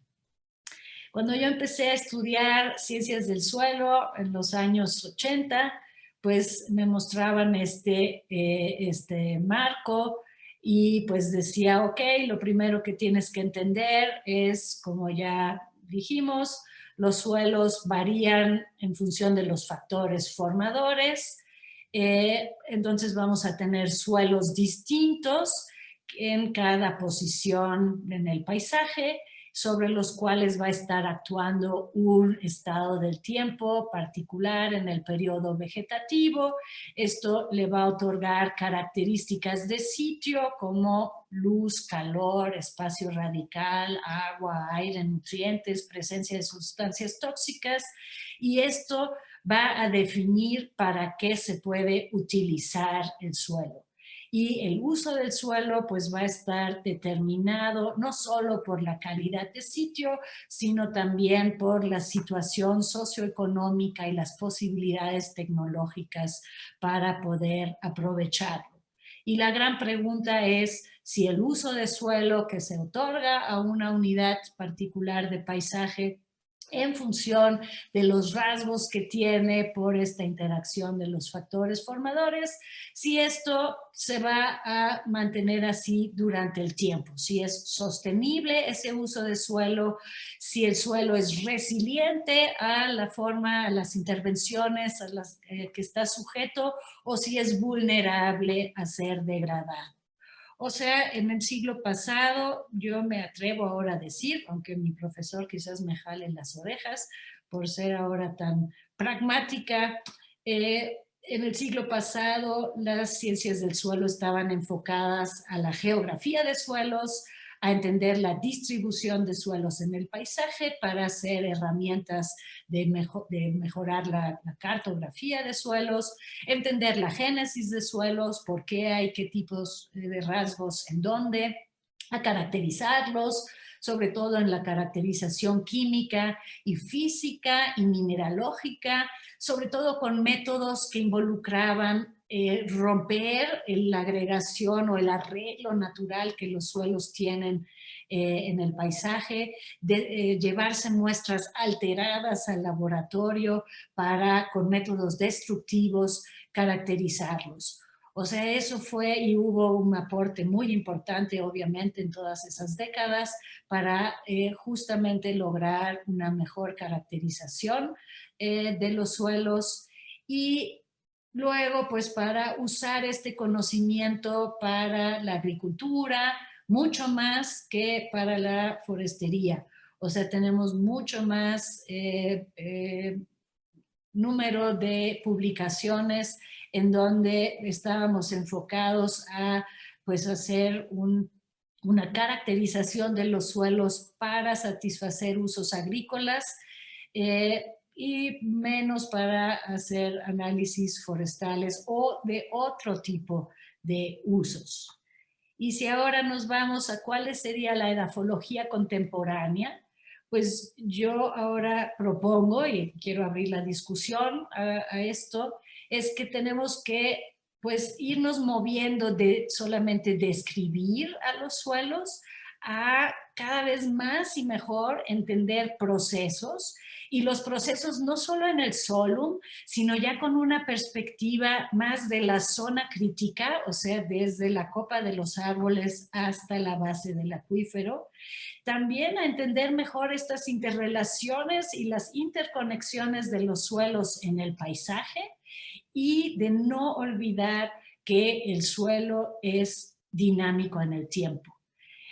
Cuando yo empecé a estudiar ciencias del suelo en los años 80, pues me mostraban este marco y pues decía, ok, lo primero que tienes que entender es, como ya dijimos, los suelos varían en función de los factores formadores, entonces vamos a tener suelos distintos en cada posición en el paisaje, sobre los cuales va a estar actuando un estado del tiempo particular en el periodo vegetativo. Esto le va a otorgar características de sitio como luz, calor, espacio radical, agua, aire, nutrientes, presencia de sustancias tóxicas, y esto va a definir para qué se puede utilizar el suelo. Y el uso del suelo pues va a estar determinado no solo por la calidad de sitio, sino también por la situación socioeconómica y las posibilidades tecnológicas para poder aprovecharlo. Y la gran pregunta es si el uso de suelo que se otorga a una unidad particular de paisaje en función de los rasgos que tiene por esta interacción de los factores formadores, si esto se va a mantener así durante el tiempo, si es sostenible ese uso de suelo, si el suelo es resiliente a la forma, a las intervenciones a las que está sujeto, o si es vulnerable a ser degradado. O sea, en el siglo pasado, yo me atrevo ahora a decir, aunque mi profesor quizás me jale las orejas por ser ahora tan pragmática, en el siglo pasado las ciencias del suelo estaban enfocadas a la geografía de suelos, a entender la distribución de suelos en el paisaje para hacer herramientas de mejorar la cartografía de suelos, entender la génesis de suelos, por qué hay qué tipos de rasgos en dónde, a caracterizarlos, sobre todo en la caracterización química y física y mineralógica, sobre todo con métodos que involucraban romper la agregación o el arreglo natural que los suelos tienen en el paisaje, de llevarse muestras alteradas al laboratorio para, con métodos destructivos, caracterizarlos. O sea, eso fue y hubo un aporte muy importante, obviamente, en todas esas décadas para justamente lograr una mejor caracterización de los suelos y luego, pues para usar este conocimiento para la agricultura, mucho más que para la forestería. O sea, tenemos mucho más número de publicaciones en donde estábamos enfocados a pues hacer una caracterización de los suelos para satisfacer usos agrícolas y menos para hacer análisis forestales o de otro tipo de usos. Y si ahora nos vamos a cuál sería la edafología contemporánea, pues yo ahora propongo, y quiero abrir la discusión a esto, es que tenemos que pues irnos moviendo de solamente describir a los suelos a cada vez más y mejor entender procesos y los procesos no solo en el solum, sino ya con una perspectiva más de la zona crítica, o sea, desde la copa de los árboles hasta la base del acuífero. También a entender mejor estas interrelaciones y las interconexiones de los suelos en el paisaje y de no olvidar que el suelo es dinámico en el tiempo.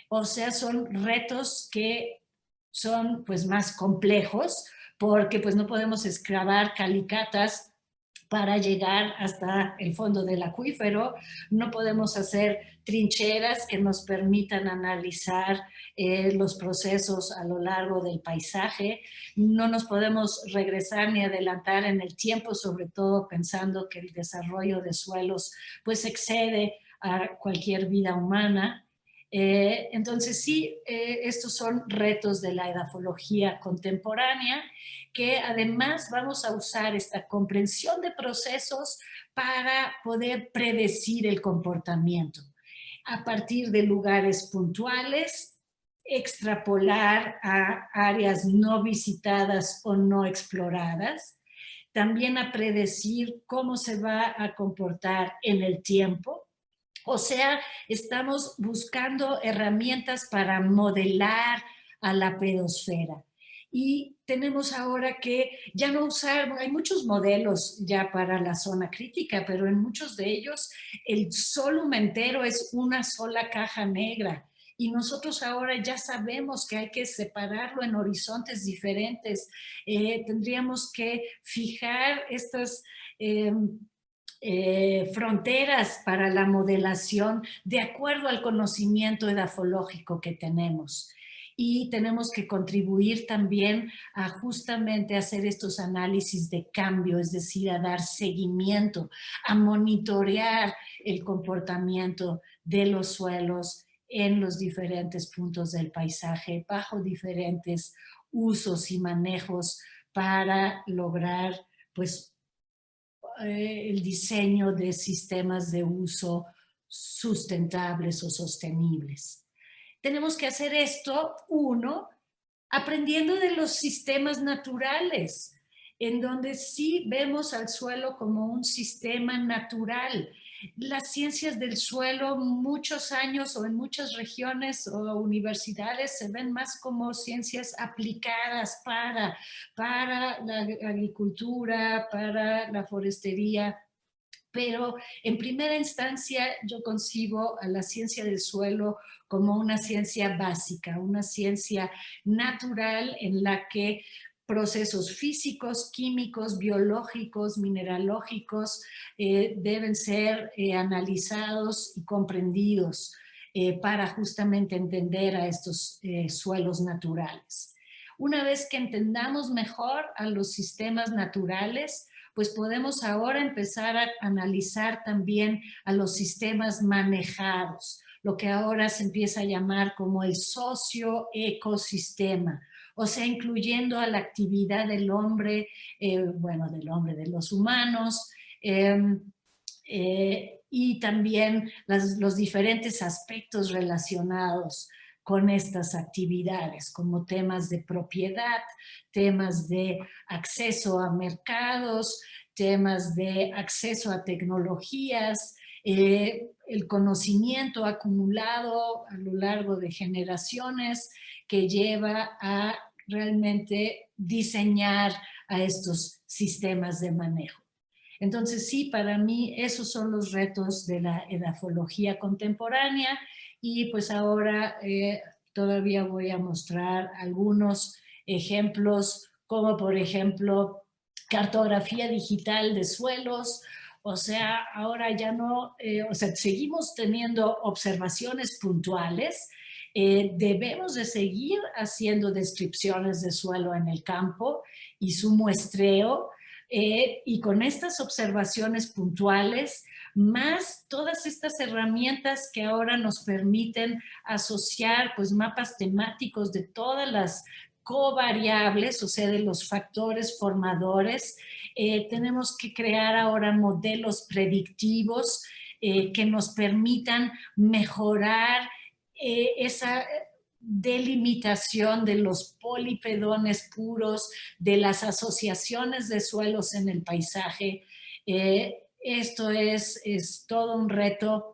O sea, son retos que son pues más complejos porque pues no podemos excavar calicatas para llegar hasta el fondo del acuífero, no podemos hacer trincheras que nos permitan analizar los procesos a lo largo del paisaje, no nos podemos regresar ni adelantar en el tiempo, sobre todo pensando que el desarrollo de suelos pues excede a cualquier vida humana. Entonces sí, estos son retos de la edafología contemporánea que además vamos a usar esta comprensión de procesos para poder predecir el comportamiento a partir de lugares puntuales, extrapolar a áreas no visitadas o no exploradas, también a predecir cómo se va a comportar en el tiempo. O sea, estamos buscando herramientas para modelar a la pedosfera. Y tenemos ahora que ya no usar, hay muchos modelos ya para la zona crítica, pero en muchos de ellos el solum entero es una sola caja negra. Y nosotros ahora ya sabemos que hay que separarlo en horizontes diferentes. Tendríamos que fijar estas fronteras para la modelación de acuerdo al conocimiento edafológico que tenemos. Y tenemos que contribuir también a justamente hacer estos análisis de cambio, es decir, a dar seguimiento, a monitorear el comportamiento de los suelos en los diferentes puntos del paisaje, bajo diferentes usos y manejos para lograr, pues, el diseño de sistemas de uso sustentables o sostenibles. Tenemos que hacer esto, uno, aprendiendo de los sistemas naturales, en donde sí vemos al suelo como un sistema natural. Las ciencias del suelo muchos años o en muchas regiones o universidades se ven más como ciencias aplicadas para la agricultura, para la forestería, pero en primera instancia yo concibo a la ciencia del suelo como una ciencia básica, una ciencia natural en la que procesos físicos, químicos, biológicos, mineralógicos deben ser analizados y comprendidos para justamente entender a estos suelos naturales. Una vez que entendamos mejor a los sistemas naturales, pues podemos ahora empezar a analizar también a los sistemas manejados, lo que ahora se empieza a llamar como el socioecosistema, o sea, incluyendo a la actividad del hombre, de los humanos, y también los diferentes aspectos relacionados con estas actividades, como temas de propiedad, temas de acceso a mercados, temas de acceso a tecnologías, el conocimiento acumulado a lo largo de generaciones que lleva a realmente diseñar a estos sistemas de manejo. Entonces, sí, para mí esos son los retos de la edafología contemporánea y pues ahora todavía voy a mostrar algunos ejemplos, como por ejemplo cartografía digital de suelos. O sea, ahora ya no, o sea, seguimos teniendo observaciones puntuales, debemos de seguir haciendo descripciones de suelo en el campo y su muestreo, y con estas observaciones puntuales, más todas estas herramientas que ahora nos permiten asociar pues mapas temáticos de todas las covariables, o sea, de los factores formadores. Tenemos que crear ahora modelos predictivos que nos permitan mejorar esa delimitación de los polipedones puros, de las asociaciones de suelos en el paisaje. Esto es todo un reto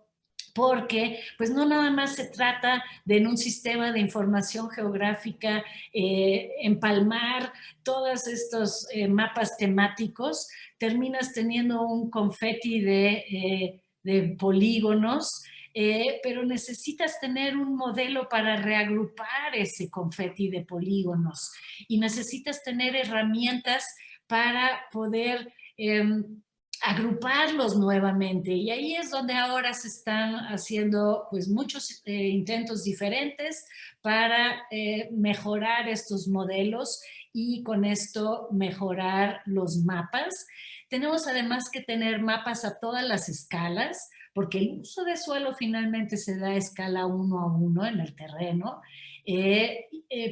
porque pues no nada más se trata de en un sistema de información geográfica empalmar todos estos mapas temáticos, terminas teniendo un confeti de polígonos, pero necesitas tener un modelo para reagrupar ese confeti de polígonos y necesitas tener herramientas para poder agruparlos nuevamente. Y ahí es donde ahora se están haciendo pues muchos intentos diferentes para mejorar estos modelos y con esto mejorar los mapas. Tenemos además que tener mapas a todas las escalas, porque el uso de suelo finalmente se da a escala 1 a 1 en el terreno,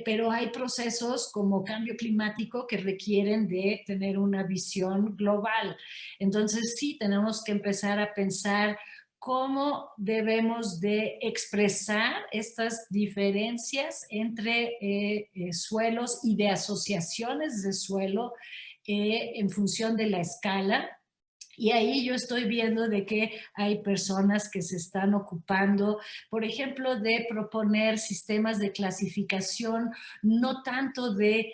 pero hay procesos como cambio climático que requieren de tener una visión global. Entonces sí, tenemos que empezar a pensar cómo debemos de expresar estas diferencias entre suelos y de asociaciones de suelo en función de la escala. Y ahí yo estoy viendo de que hay personas que se están ocupando, por ejemplo, de proponer sistemas de clasificación, no tanto de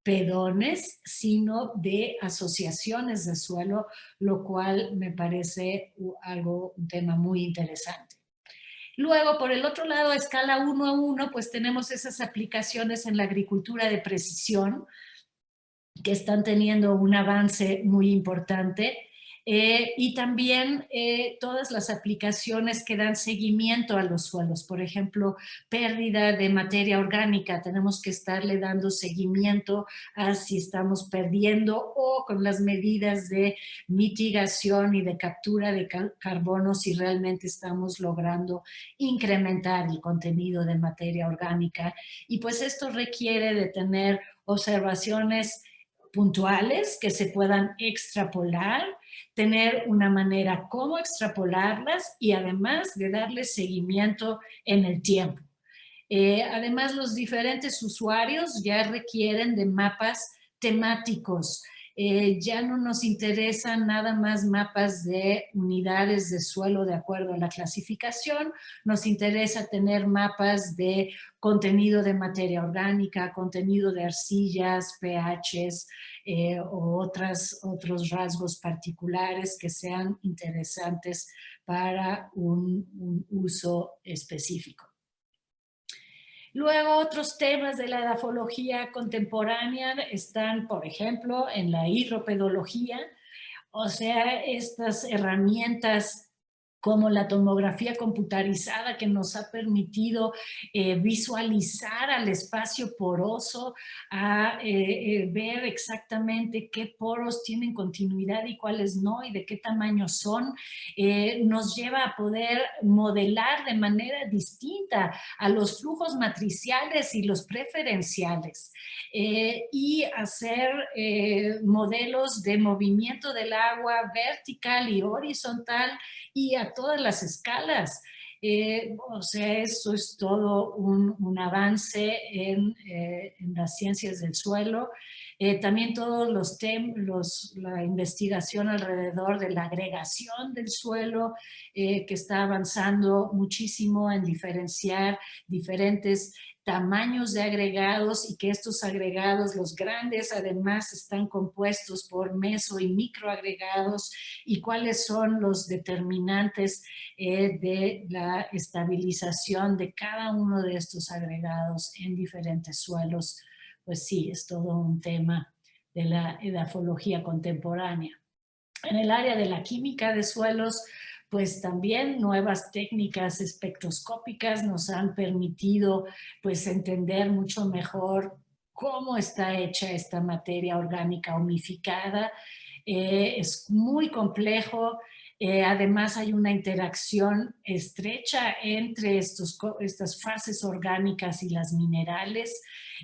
pedones, sino de asociaciones de suelo, lo cual me parece un tema muy interesante. Luego, por el otro lado, a escala 1 a 1, pues tenemos esas aplicaciones en la agricultura de precisión, que están teniendo un avance muy importante, y también todas las aplicaciones que dan seguimiento a los suelos. Por ejemplo, pérdida de materia orgánica. Tenemos que estarle dando seguimiento a si estamos perdiendo o con las medidas de mitigación y de captura de carbono, si realmente estamos logrando incrementar el contenido de materia orgánica. Y pues esto requiere de tener observaciones puntuales que se puedan extrapolar, tener una manera cómo extrapolarlas y además de darle seguimiento en el tiempo. Además, los diferentes usuarios ya requieren de mapas temáticos. Ya no nos interesan nada más mapas de unidades de suelo de acuerdo a la clasificación, nos interesa tener mapas de contenido de materia orgánica, contenido de arcillas, pHs o otros rasgos particulares que sean interesantes para un uso específico. Luego, otros temas de la edafología contemporánea están, por ejemplo, en la hidropedología, o sea, estas herramientas como la tomografía computarizada que nos ha permitido visualizar al espacio poroso, a ver exactamente qué poros tienen continuidad y cuáles no, y de qué tamaño son, nos lleva a poder modelar de manera distinta a los flujos matriciales y los preferenciales, y hacer modelos de movimiento del agua vertical y horizontal y a todas las escalas. O sea, esto es todo un avance en las ciencias del suelo. También todos la investigación alrededor de la agregación del suelo, que está avanzando muchísimo en diferenciar diferentes tamaños de agregados, y que estos agregados, los grandes, además están compuestos por meso y microagregados, y cuáles son los determinantes de la estabilización de cada uno de estos agregados en diferentes suelos. Pues sí, es todo un tema de la edafología contemporánea. En el área de la química de suelos, pues también nuevas técnicas espectroscópicas nos han permitido pues entender mucho mejor cómo está hecha esta materia orgánica humificada. Es muy complejo. Además hay una interacción estrecha entre estas fases orgánicas y las minerales,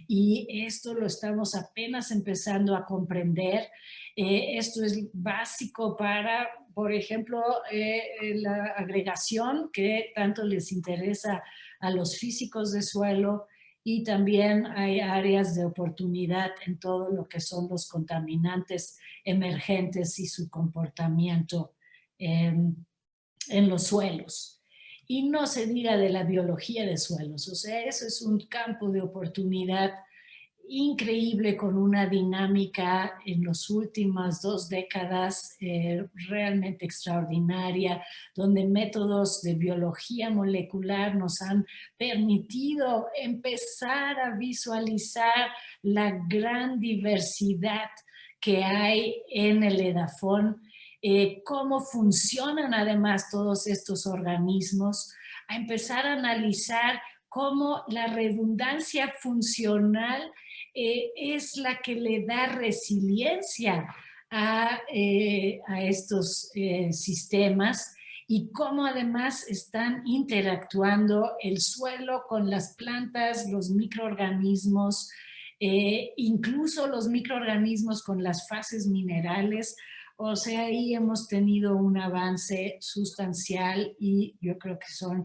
y esto lo estamos apenas empezando a comprender. Esto es básico para, por ejemplo, la agregación, que tanto les interesa a los físicos de suelo, y también hay áreas de oportunidad en todo lo que son los contaminantes emergentes y su comportamiento en los suelos. Y no se diga de la biología de suelos, o sea, eso es un campo de oportunidad increíble, con una dinámica en las últimas 2 décadas realmente extraordinaria, donde métodos de biología molecular nos han permitido empezar a visualizar la gran diversidad que hay en el edafón, cómo funcionan además todos estos organismos, a empezar a analizar cómo la redundancia funcional es la que le da resiliencia a estos sistemas, y cómo además están interactuando el suelo con las plantas, los microorganismos, incluso los microorganismos con las fases minerales. O sea, ahí hemos tenido un avance sustancial, y yo creo que son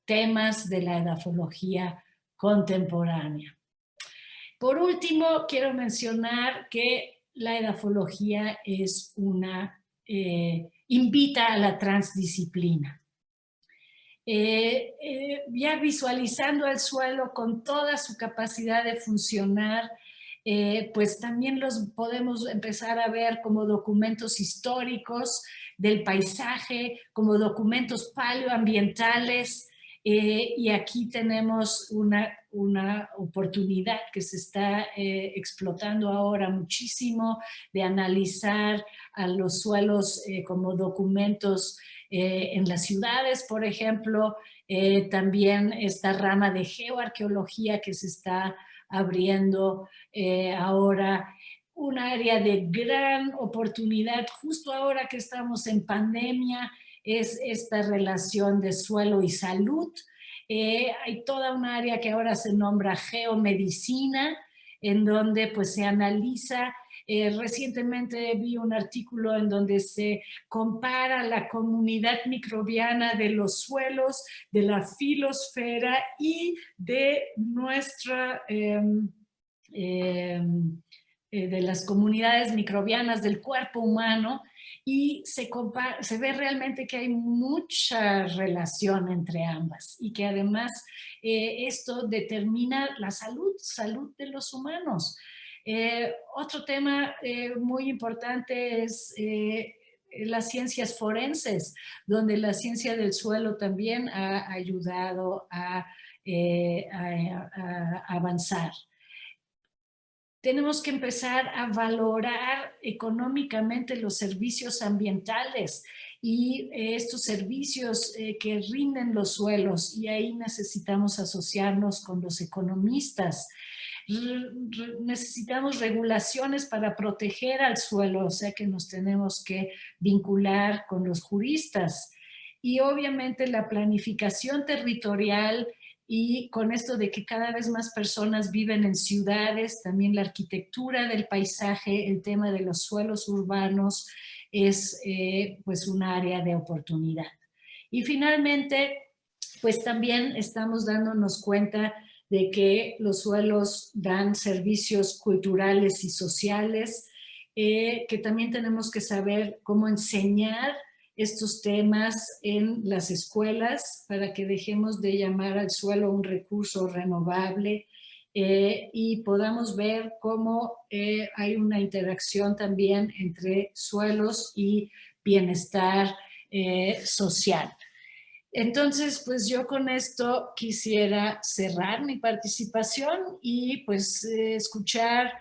temas de la edafología contemporánea. Por último, quiero mencionar que la edafología es invita a la transdisciplina. Ya visualizando el suelo con toda su capacidad de funcionar, pues también los podemos empezar a ver como documentos históricos del paisaje, como documentos paleoambientales, y aquí tenemos una oportunidad que se está explotando ahora muchísimo, de analizar a los suelos como documentos en las ciudades, por ejemplo. También esta rama de geoarqueología que se está abriendo ahora, un área de gran oportunidad justo ahora que estamos en pandemia, es esta relación de suelo y salud. Hay toda un área que ahora se nombra geomedicina, en donde pues se analiza. Recientemente vi un artículo en donde se compara la comunidad microbiana de los suelos, de la filosfera y de nuestra de las comunidades microbianas del cuerpo humano, y se ve realmente que hay mucha relación entre ambas, y que además esto determina la salud de los humanos. Otro tema muy importante es las ciencias forenses, donde la ciencia del suelo también ha ayudado a avanzar. Tenemos que empezar a valorar económicamente los servicios ambientales, y estos servicios que rinden los suelos, y ahí necesitamos asociarnos con los economistas. Necesitamos regulaciones para proteger al suelo, o sea que nos tenemos que vincular con los juristas. Y obviamente la planificación territorial, y con esto de que cada vez más personas viven en ciudades, también la arquitectura del paisaje, el tema de los suelos urbanos es pues un área de oportunidad. Y finalmente, pues también estamos dándonos cuenta de que los suelos dan servicios culturales y sociales, que también tenemos que saber cómo enseñar estos temas en las escuelas para que dejemos de llamar al suelo un recurso renovable, y podamos ver cómo hay una interacción también entre suelos y bienestar social. Entonces, pues yo con esto quisiera cerrar mi participación y pues escuchar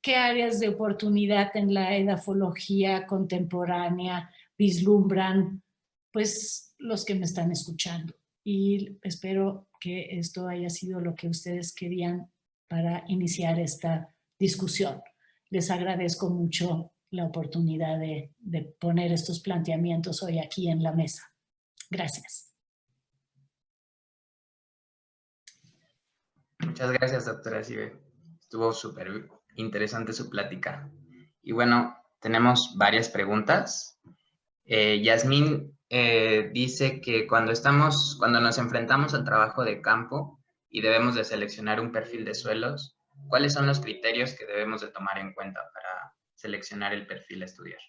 qué áreas de oportunidad en la edafología contemporánea vislumbran pues los que me están escuchando. Y espero que esto haya sido lo que ustedes querían para iniciar esta discusión. Les agradezco mucho la oportunidad de poner estos planteamientos hoy aquí en la mesa. Gracias. Muchas gracias, doctora Sibe. Estuvo súper interesante su plática. Y bueno, tenemos varias preguntas. Yasmín dice que cuando nos enfrentamos al trabajo de campo y debemos de seleccionar un perfil de suelos, ¿cuáles son los criterios que debemos de tomar en cuenta para seleccionar el perfil a estudiar?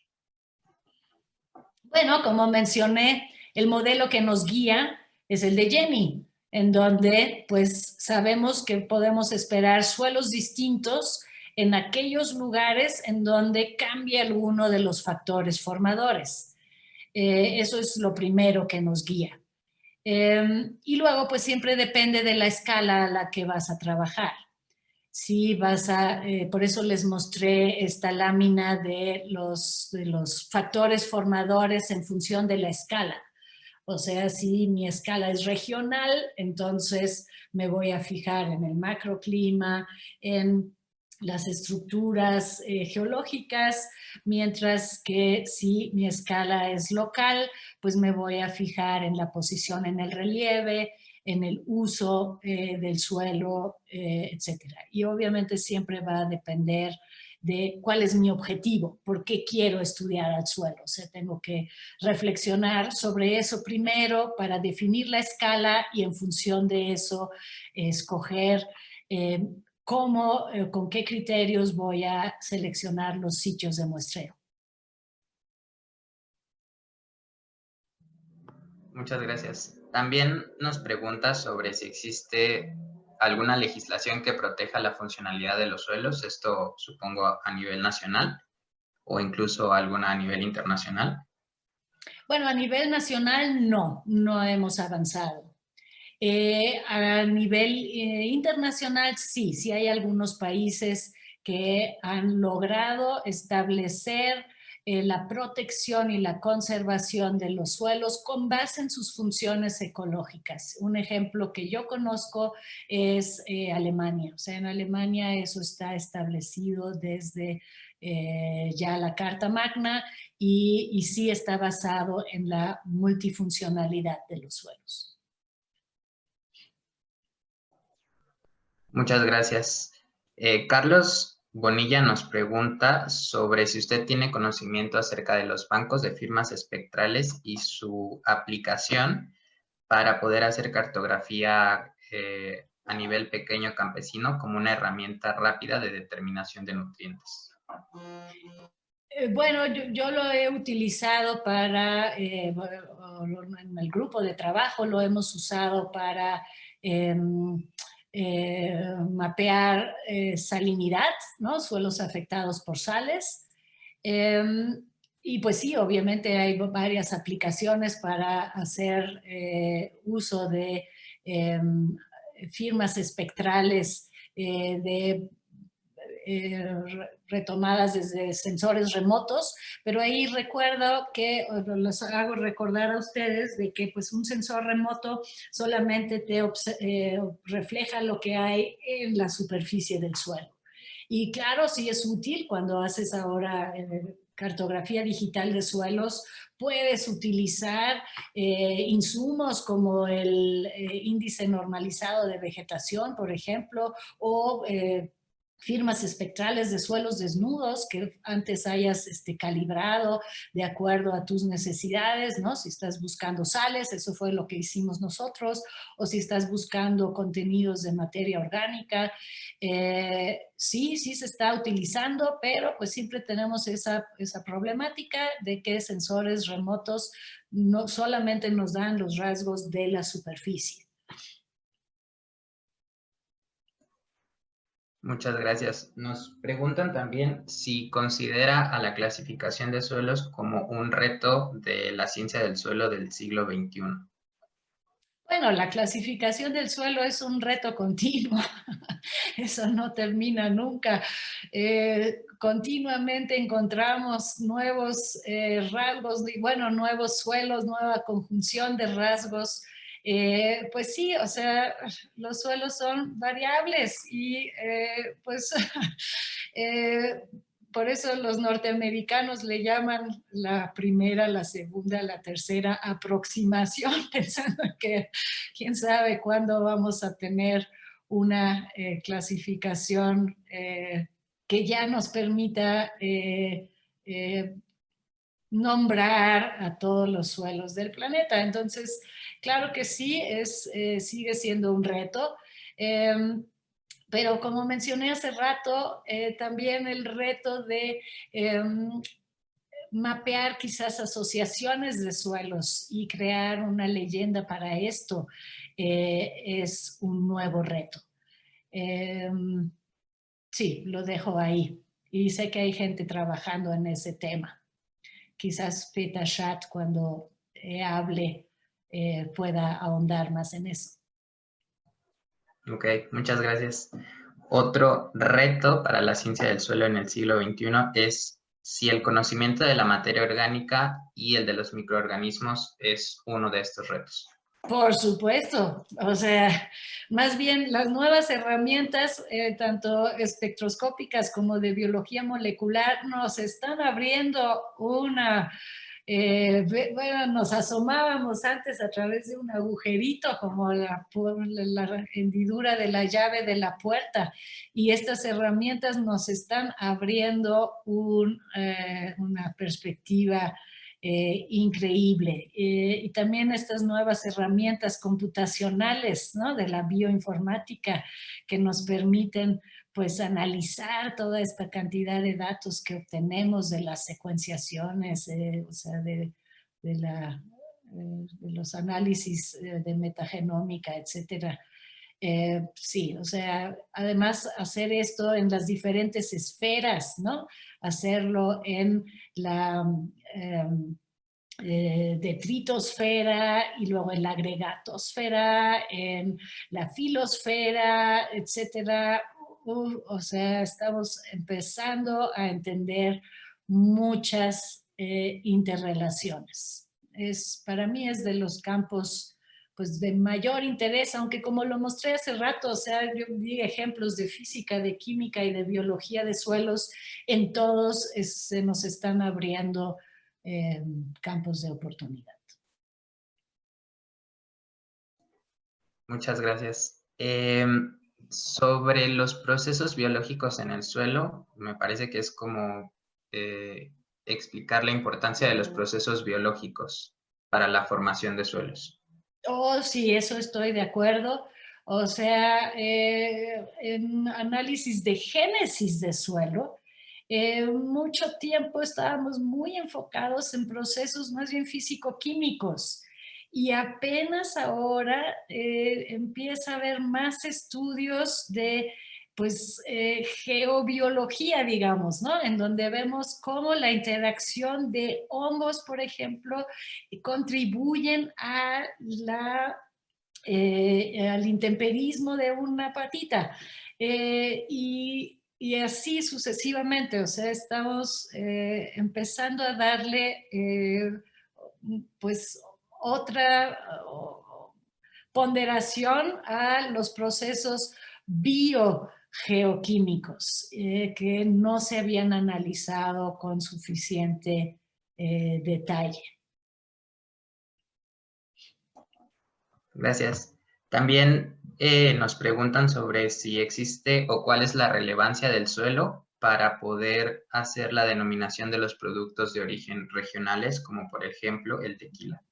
Bueno, como mencioné, el modelo que nos guía es el de Jenny, en donde pues sabemos que podemos esperar suelos distintos en aquellos lugares en donde cambia alguno de los factores formadores. Eso es lo primero que nos guía. Y luego pues siempre depende de la escala a la que vas a trabajar. Sí, por eso les mostré esta lámina de los factores formadores en función de la escala. O sea, si mi escala es regional, entonces me voy a fijar en el macroclima, en las estructuras geológicas, mientras que si mi escala es local, pues me voy a fijar en la posición en el relieve, en el uso del suelo, etcétera. Y obviamente siempre va a depender de cuál es mi objetivo, por qué quiero estudiar al suelo. O sea, tengo que reflexionar sobre eso primero para definir la escala y en función de eso escoger con qué criterios voy a seleccionar los sitios de muestreo. Muchas gracias. También nos pregunta sobre si existe alguna legislación que proteja la funcionalidad de los suelos, esto supongo a nivel nacional o incluso alguna a nivel internacional. Bueno, a nivel nacional no hemos avanzado. A nivel internacional sí hay algunos países que han logrado establecer la protección y la conservación de los suelos con base en sus funciones ecológicas. Un ejemplo que yo conozco es Alemania. O sea, en Alemania eso está establecido desde ya la Carta Magna y sí está basado en la multifuncionalidad de los suelos. Muchas gracias. Carlos Bonilla nos pregunta sobre si usted tiene conocimiento acerca de los bancos de firmas espectrales y su aplicación para poder hacer cartografía a nivel pequeño campesino como una herramienta rápida de determinación de nutrientes. Bueno, yo lo he utilizado en el grupo de trabajo lo hemos usado para mapear salinidad, ¿no? Suelos afectados por sales. Y pues sí, obviamente hay varias aplicaciones para hacer uso de firmas espectrales de retomadas desde sensores remotos, pero ahí recuerdo que, los hago recordar a ustedes de que pues un sensor remoto solamente te refleja lo que hay en la superficie del suelo. Y claro, sí es útil cuando haces ahora cartografía digital de suelos, puedes utilizar insumos como el índice normalizado de vegetación, por ejemplo, o firmas espectrales de suelos desnudos que antes hayas calibrado de acuerdo a tus necesidades, ¿no? Si estás buscando sales, eso fue lo que hicimos nosotros, o si estás buscando contenidos de materia orgánica, sí, sí se está utilizando, pero pues siempre tenemos esa problemática de que sensores remotos no solamente nos dan los rasgos de la superficie. Muchas gracias. Nos preguntan también si considera a la clasificación de suelos como un reto de la ciencia del suelo del siglo XXI. Bueno, la clasificación del suelo es un reto continuo, eso no termina nunca. Continuamente encontramos nuevos rasgos, bueno, nuevos suelos, nueva conjunción de rasgos. Pues sí, o sea, los suelos son variables y pues por eso los norteamericanos le llaman la primera, la segunda, la tercera aproximación, pensando que quién sabe cuándo vamos a tener una clasificación que ya nos permita nombrar a todos los suelos del planeta. Entonces, claro que sí, sigue siendo un reto. Pero como mencioné hace rato, también el reto de mapear quizás asociaciones de suelos y crear una leyenda para esto es un nuevo reto. Sí, lo dejo ahí. Y sé que hay gente trabajando en ese tema. Quizás Peter Schatt, cuando hable, pueda ahondar más en eso. Ok, muchas gracias. Otro reto para la ciencia del suelo en el siglo XXI es si el conocimiento de la materia orgánica y el de los microorganismos es uno de estos retos. Por supuesto, o sea, más bien las nuevas herramientas, tanto espectroscópicas como de biología molecular, nos están abriendo bueno, nos asomábamos antes a través de un agujerito como la hendidura de la llave de la puerta y estas herramientas nos están abriendo una perspectiva increíble. Y también estas nuevas herramientas computacionales, ¿no? De la bioinformática que nos permiten pues analizar toda esta cantidad de datos que obtenemos de las secuenciaciones, o sea, de los análisis de metagenómica, etcétera. Sí, o sea, además hacer esto en las diferentes esferas, ¿no? Hacerlo en la detritosfera y luego en la agregatosfera, en la filosfera, etcétera. O sea, estamos empezando a entender muchas interrelaciones. Para mí es de los campos pues de mayor interés, aunque como lo mostré hace rato, o sea, yo di ejemplos de física, de química y de biología de suelos, en todos se nos están abriendo campos de oportunidad. Muchas gracias. Sobre los procesos biológicos en el suelo, me parece que es como explicar la importancia de los procesos biológicos para la formación de suelos. Oh, sí, eso estoy de acuerdo. O sea, en análisis de génesis de suelo, mucho tiempo estábamos muy enfocados en procesos más bien físico-químicos y apenas ahora empieza a haber más estudios de pues geobiología, digamos, ¿no? En donde vemos cómo la interacción de hongos, por ejemplo, contribuyen al intemperismo de una patita. Y y así sucesivamente, o sea, estamos empezando a darle pues otra ponderación a los procesos biogeoquímicos que no se habían analizado con suficiente detalle. Gracias. También nos preguntan sobre si existe o cuál es la relevancia del suelo para poder hacer la denominación de los productos de origen regionales, como por ejemplo el tequila.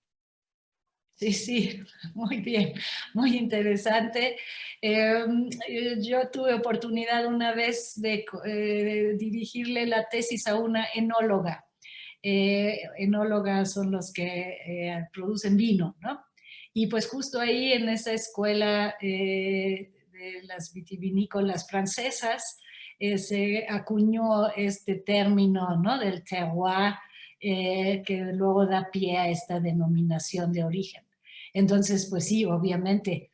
Sí, sí, muy bien, muy interesante. Yo tuve oportunidad una vez de dirigirle la tesis a una enóloga. Enólogas son los que producen vino, ¿no? Y pues justo ahí en esa escuela de las vitivinícolas francesas se acuñó este término, ¿no? Del terroir, que luego da pie a esta denominación de origen. Entonces, pues sí, obviamente,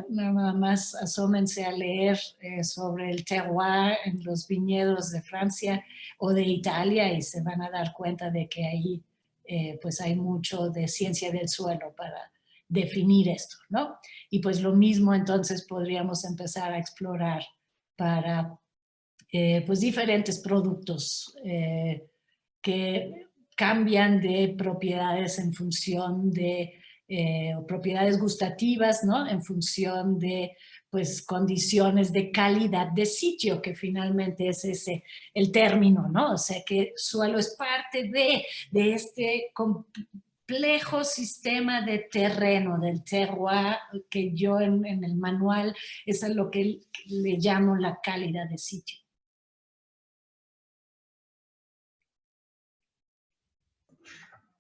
nada más asómense a leer sobre el terroir en los viñedos de Francia o de Italia y se van a dar cuenta de que ahí pues hay mucho de ciencia del suelo para definir esto, ¿no? Y pues lo mismo entonces podríamos empezar a explorar para pues diferentes productos que cambian de propiedades en función de propiedades gustativas, ¿no? En función de pues condiciones de calidad de sitio, que finalmente es ese el término, ¿no? O sea que suelo es parte de este complejo sistema de terreno, del terroir, que yo en el manual es a lo que le llamo la calidad de sitio.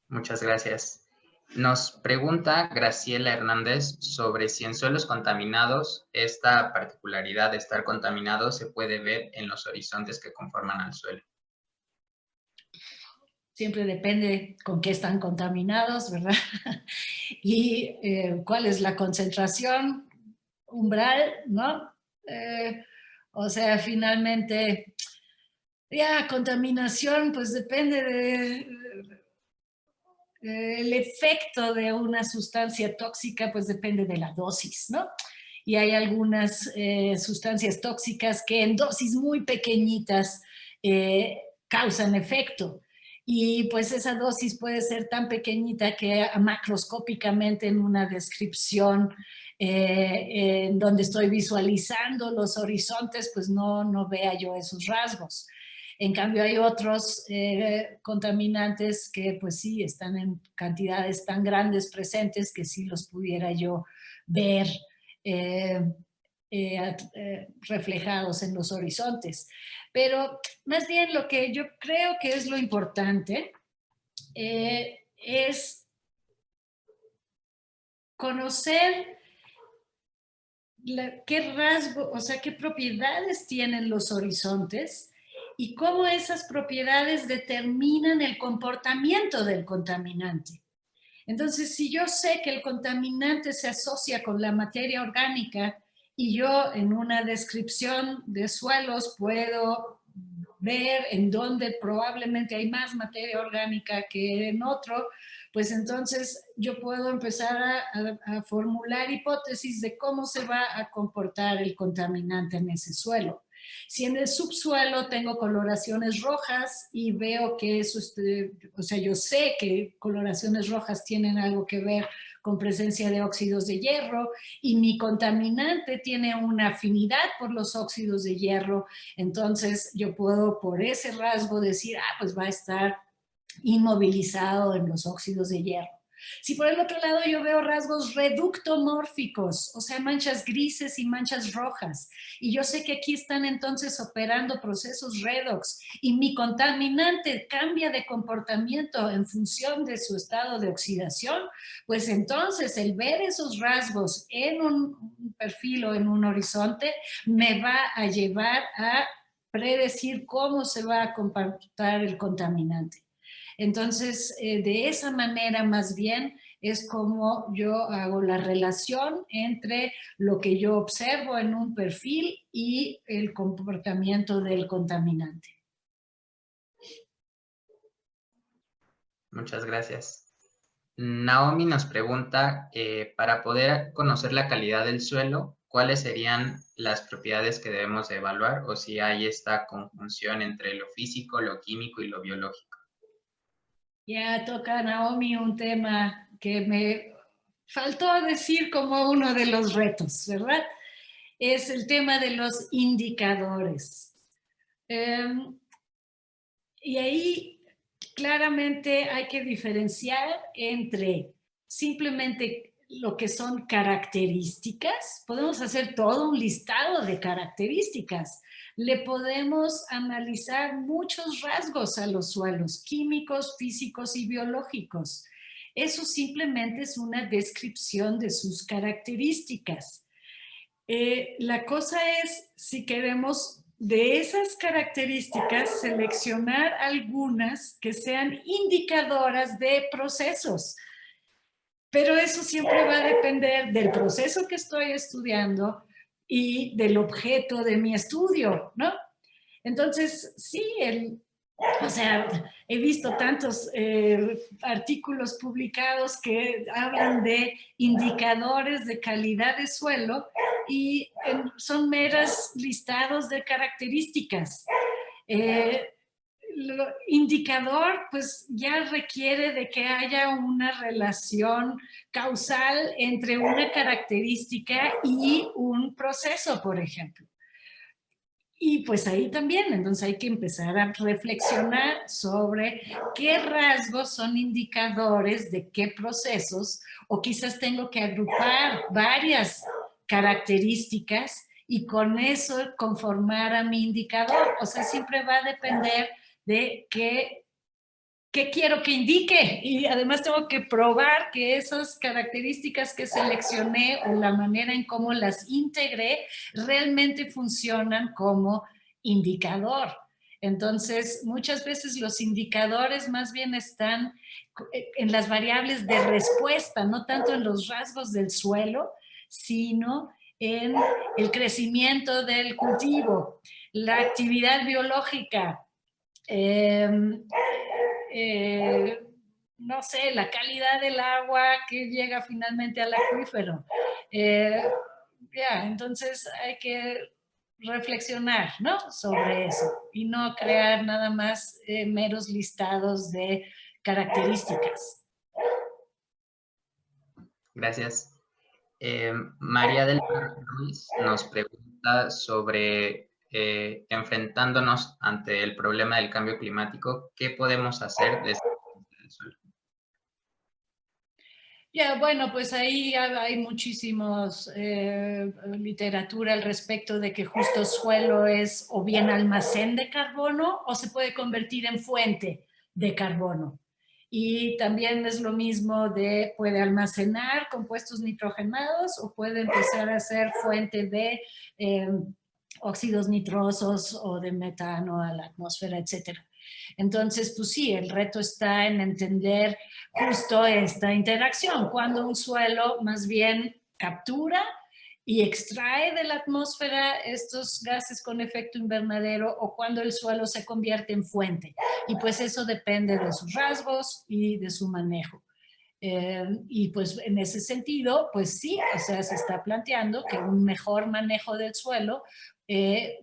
Muchas gracias. Nos pregunta Graciela Hernández sobre si en suelos contaminados esta particularidad de estar contaminado se puede ver en los horizontes que conforman al suelo. Siempre depende con qué están contaminados, ¿verdad? Y cuál es la concentración umbral, ¿no? O sea, finalmente, ya, contaminación, pues depende el efecto de una sustancia tóxica, pues depende de la dosis, ¿no? Y hay algunas sustancias tóxicas que en dosis muy pequeñitas causan efecto. Y pues esa dosis puede ser tan pequeñita que macroscópicamente en una descripción en donde estoy visualizando los horizontes, pues no vea yo esos rasgos. En cambio, hay otros contaminantes que pues sí están en cantidades tan grandes presentes que sí los pudiera yo ver reflejados en los horizontes. Pero más bien lo que yo creo que es lo importante es conocer qué rasgo, o sea, qué propiedades tienen los horizontes y cómo esas propiedades determinan el comportamiento del contaminante. Entonces, si yo sé que el contaminante se asocia con la materia orgánica y yo en una descripción de suelos puedo ver en dónde probablemente hay más materia orgánica que en otro, pues entonces yo puedo empezar a formular hipótesis de cómo se va a comportar el contaminante en ese suelo. Si en el subsuelo tengo coloraciones rojas y veo que eso, o sea, yo sé que coloraciones rojas tienen algo que ver con presencia de óxidos de hierro y mi contaminante tiene una afinidad por los óxidos de hierro, entonces yo puedo por ese rasgo decir, pues va a estar inmovilizado en los óxidos de hierro. Si por el otro lado yo veo rasgos reductomórficos, o sea, manchas grises y manchas rojas, y yo sé que aquí están entonces operando procesos redox y mi contaminante cambia de comportamiento en función de su estado de oxidación, pues entonces el ver esos rasgos en un perfil o en un horizonte me va a llevar a predecir cómo se va a comportar el contaminante. Entonces, de esa manera más bien es como yo hago la relación entre lo que yo observo en un perfil y el comportamiento del contaminante. Muchas gracias. Naomi nos pregunta, para poder conocer la calidad del suelo, ¿cuáles serían las propiedades que debemos de evaluar o si hay esta conjunción entre lo físico, lo químico y lo biológico? Ya toca, Naomi, un tema que me faltó decir como uno de los retos, ¿verdad? Es el tema de los indicadores. Y ahí claramente hay que diferenciar entre simplemente lo que son características. Podemos hacer todo un listado de características. Le podemos analizar muchos rasgos a los suelos, químicos, físicos y biológicos. Eso simplemente es una descripción de sus características. La cosa es, si queremos de esas características seleccionar algunas que sean indicadoras de procesos. Pero eso siempre va a depender del proceso que estoy estudiando y del objeto de mi estudio, ¿no? Entonces, sí, o sea, he visto tantos artículos publicados que hablan de indicadores de calidad de suelo y son meros listados de características. Lo indicador, pues ya requiere de que haya una relación causal entre una característica y un proceso, por ejemplo. Y pues ahí también, entonces hay que empezar a reflexionar sobre qué rasgos son indicadores de qué procesos, o quizás tengo que agrupar varias características y con eso conformar a mi indicador. O sea, siempre va a depender de qué quiero que indique, y además tengo que probar que esas características que seleccioné o la manera en cómo las integré realmente funcionan como indicador. Entonces, muchas veces los indicadores más bien están en las variables de respuesta, no tanto en los rasgos del suelo, sino en el crecimiento del cultivo, la actividad biológica, no sé, la calidad del agua que llega finalmente al acuífero. Entonces hay que reflexionar, ¿no? Sobre eso y no crear nada más meros listados de características. Gracias. María del Mar Ruiz nos pregunta sobre enfrentándonos ante el problema del cambio climático, ¿qué podemos hacer desde el suelo? Bueno, pues ahí hay muchísimos literatura al respecto de que justo suelo es o bien almacén de carbono o se puede convertir en fuente de carbono. Y también es lo mismo de puede almacenar compuestos nitrogenados o puede empezar a ser fuente de óxidos nitrosos o de metano a la atmósfera, etcétera. Entonces, pues sí, el reto está en entender justo esta interacción, cuando un suelo más bien captura y extrae de la atmósfera estos gases con efecto invernadero o cuando el suelo se convierte en fuente. Y pues eso depende de sus rasgos y de su manejo. Y pues en ese sentido, pues sí, o sea, se está planteando que un mejor manejo del suelo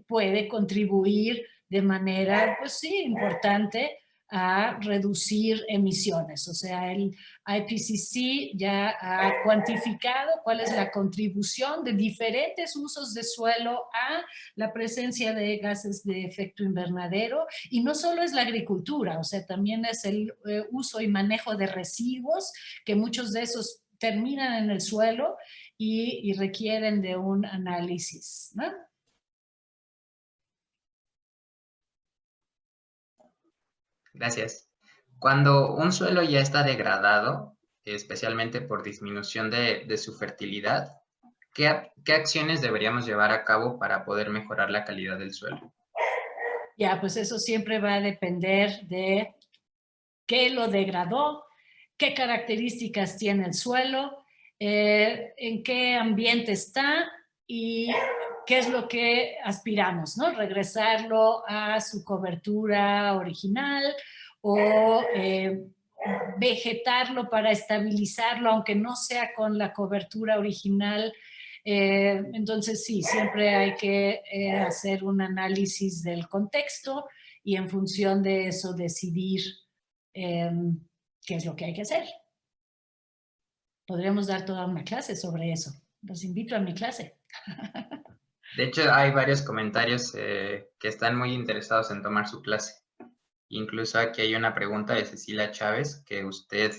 puede contribuir de manera, pues sí, importante a reducir emisiones. O sea, el IPCC ya ha cuantificado cuál es la contribución de diferentes usos de suelo a la presencia de gases de efecto invernadero. Y no solo es la agricultura, o sea, también es el uso y manejo de residuos, que muchos de esos terminan en el suelo y requieren de un análisis, ¿no? Gracias. Cuando un suelo ya está degradado, especialmente por disminución de su fertilidad, ¿qué acciones deberíamos llevar a cabo para poder mejorar la calidad del suelo? Pues eso siempre va a depender de qué lo degradó, qué características tiene el suelo, en qué ambiente está y qué es lo que aspiramos, ¿no? Regresarlo a su cobertura original o vegetarlo para estabilizarlo, aunque no sea con la cobertura original. Entonces sí, siempre hay que hacer un análisis del contexto y en función de eso decidir qué es lo que hay que hacer. Podríamos dar toda una clase sobre eso. Los invito a mi clase. De hecho, hay varios comentarios que están muy interesados en tomar su clase. Incluso aquí hay una pregunta de Cecilia Chávez, que usted,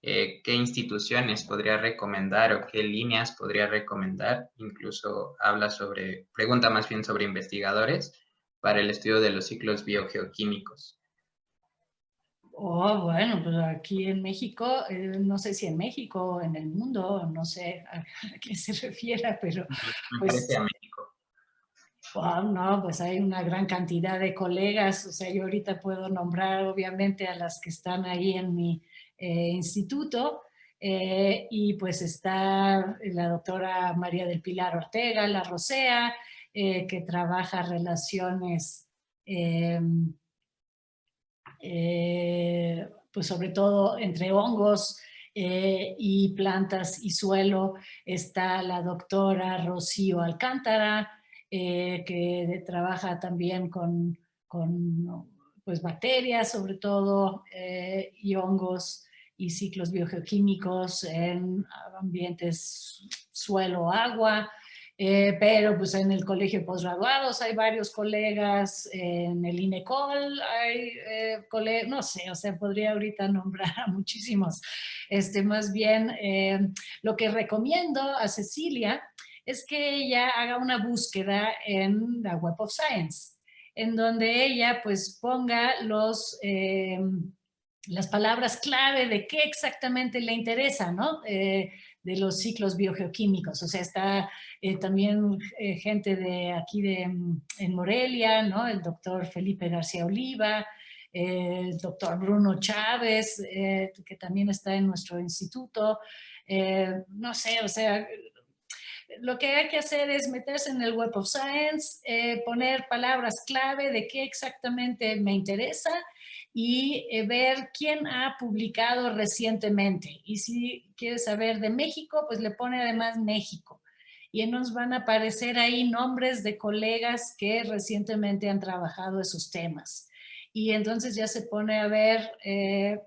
¿qué instituciones podría recomendar o qué líneas podría recomendar? Incluso habla sobre, pregunta más bien sobre investigadores para el estudio de los ciclos biogeoquímicos. Oh, bueno, pues aquí en México, no sé si en México o en el mundo, no sé a qué se refiera, pero Me parece pues, a México. wow, no, pues hay una gran cantidad de colegas, o sea, yo ahorita puedo nombrar obviamente a las que están ahí en mi instituto, y pues está la doctora María del Pilar Ortega, la Rosea, que trabaja relaciones pues sobre todo entre hongos y plantas y suelo. Está la doctora Rocío Alcántara, que trabaja también con pues, bacterias sobre todo y hongos y ciclos biogeoquímicos en ambientes suelo-agua. Pero pues en el colegio de posgraduados hay varios colegas, en el INECOL hay colegas, no sé, o sea, podría ahorita nombrar a muchísimos. Más bien, lo que recomiendo a Cecilia es que ella haga una búsqueda en la Web of Science, en donde ella pues ponga las palabras clave de qué exactamente le interesa, ¿no? De los ciclos biogeoquímicos. O sea, está también gente de aquí en Morelia, ¿no? El doctor Felipe García Oliva, el doctor Bruno Chávez, que también está en nuestro instituto. No sé, o sea, lo que hay que hacer es meterse en el Web of Science, poner palabras clave de qué exactamente me interesa y ver quién ha publicado recientemente. Y si quieres saber de México, pues le pone además México. Y nos van a aparecer ahí nombres de colegas que recientemente han trabajado esos temas. Y entonces ya se pone a ver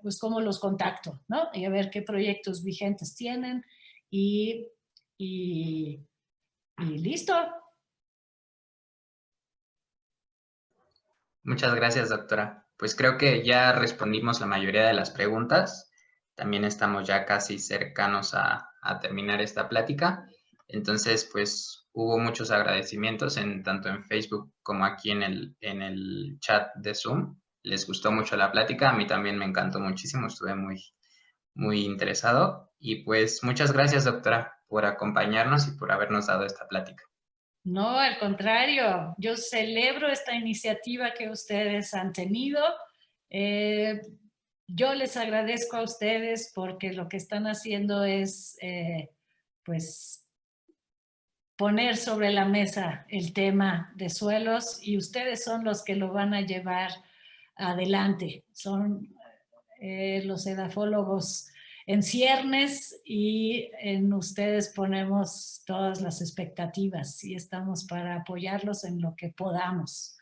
pues cómo los contacto, ¿no? Y a ver qué proyectos vigentes tienen y y, y listo. Muchas gracias, doctora. Pues creo que ya respondimos la mayoría de las preguntas. También estamos ya casi cercanos a terminar esta plática. Entonces, pues hubo muchos agradecimientos tanto en Facebook como aquí en el chat de Zoom. Les gustó mucho la plática. A mí también me encantó muchísimo. Estuve muy interesado. Y pues muchas gracias, doctora, por acompañarnos y por habernos dado esta plática. No, al contrario, yo celebro esta iniciativa que ustedes han tenido. Yo les agradezco a ustedes porque lo que están haciendo es, pues, poner sobre la mesa el tema de suelos y ustedes son los que lo van a llevar adelante. Son los edafólogos en ciernes y en ustedes ponemos todas las expectativas y estamos para apoyarlos en lo que podamos.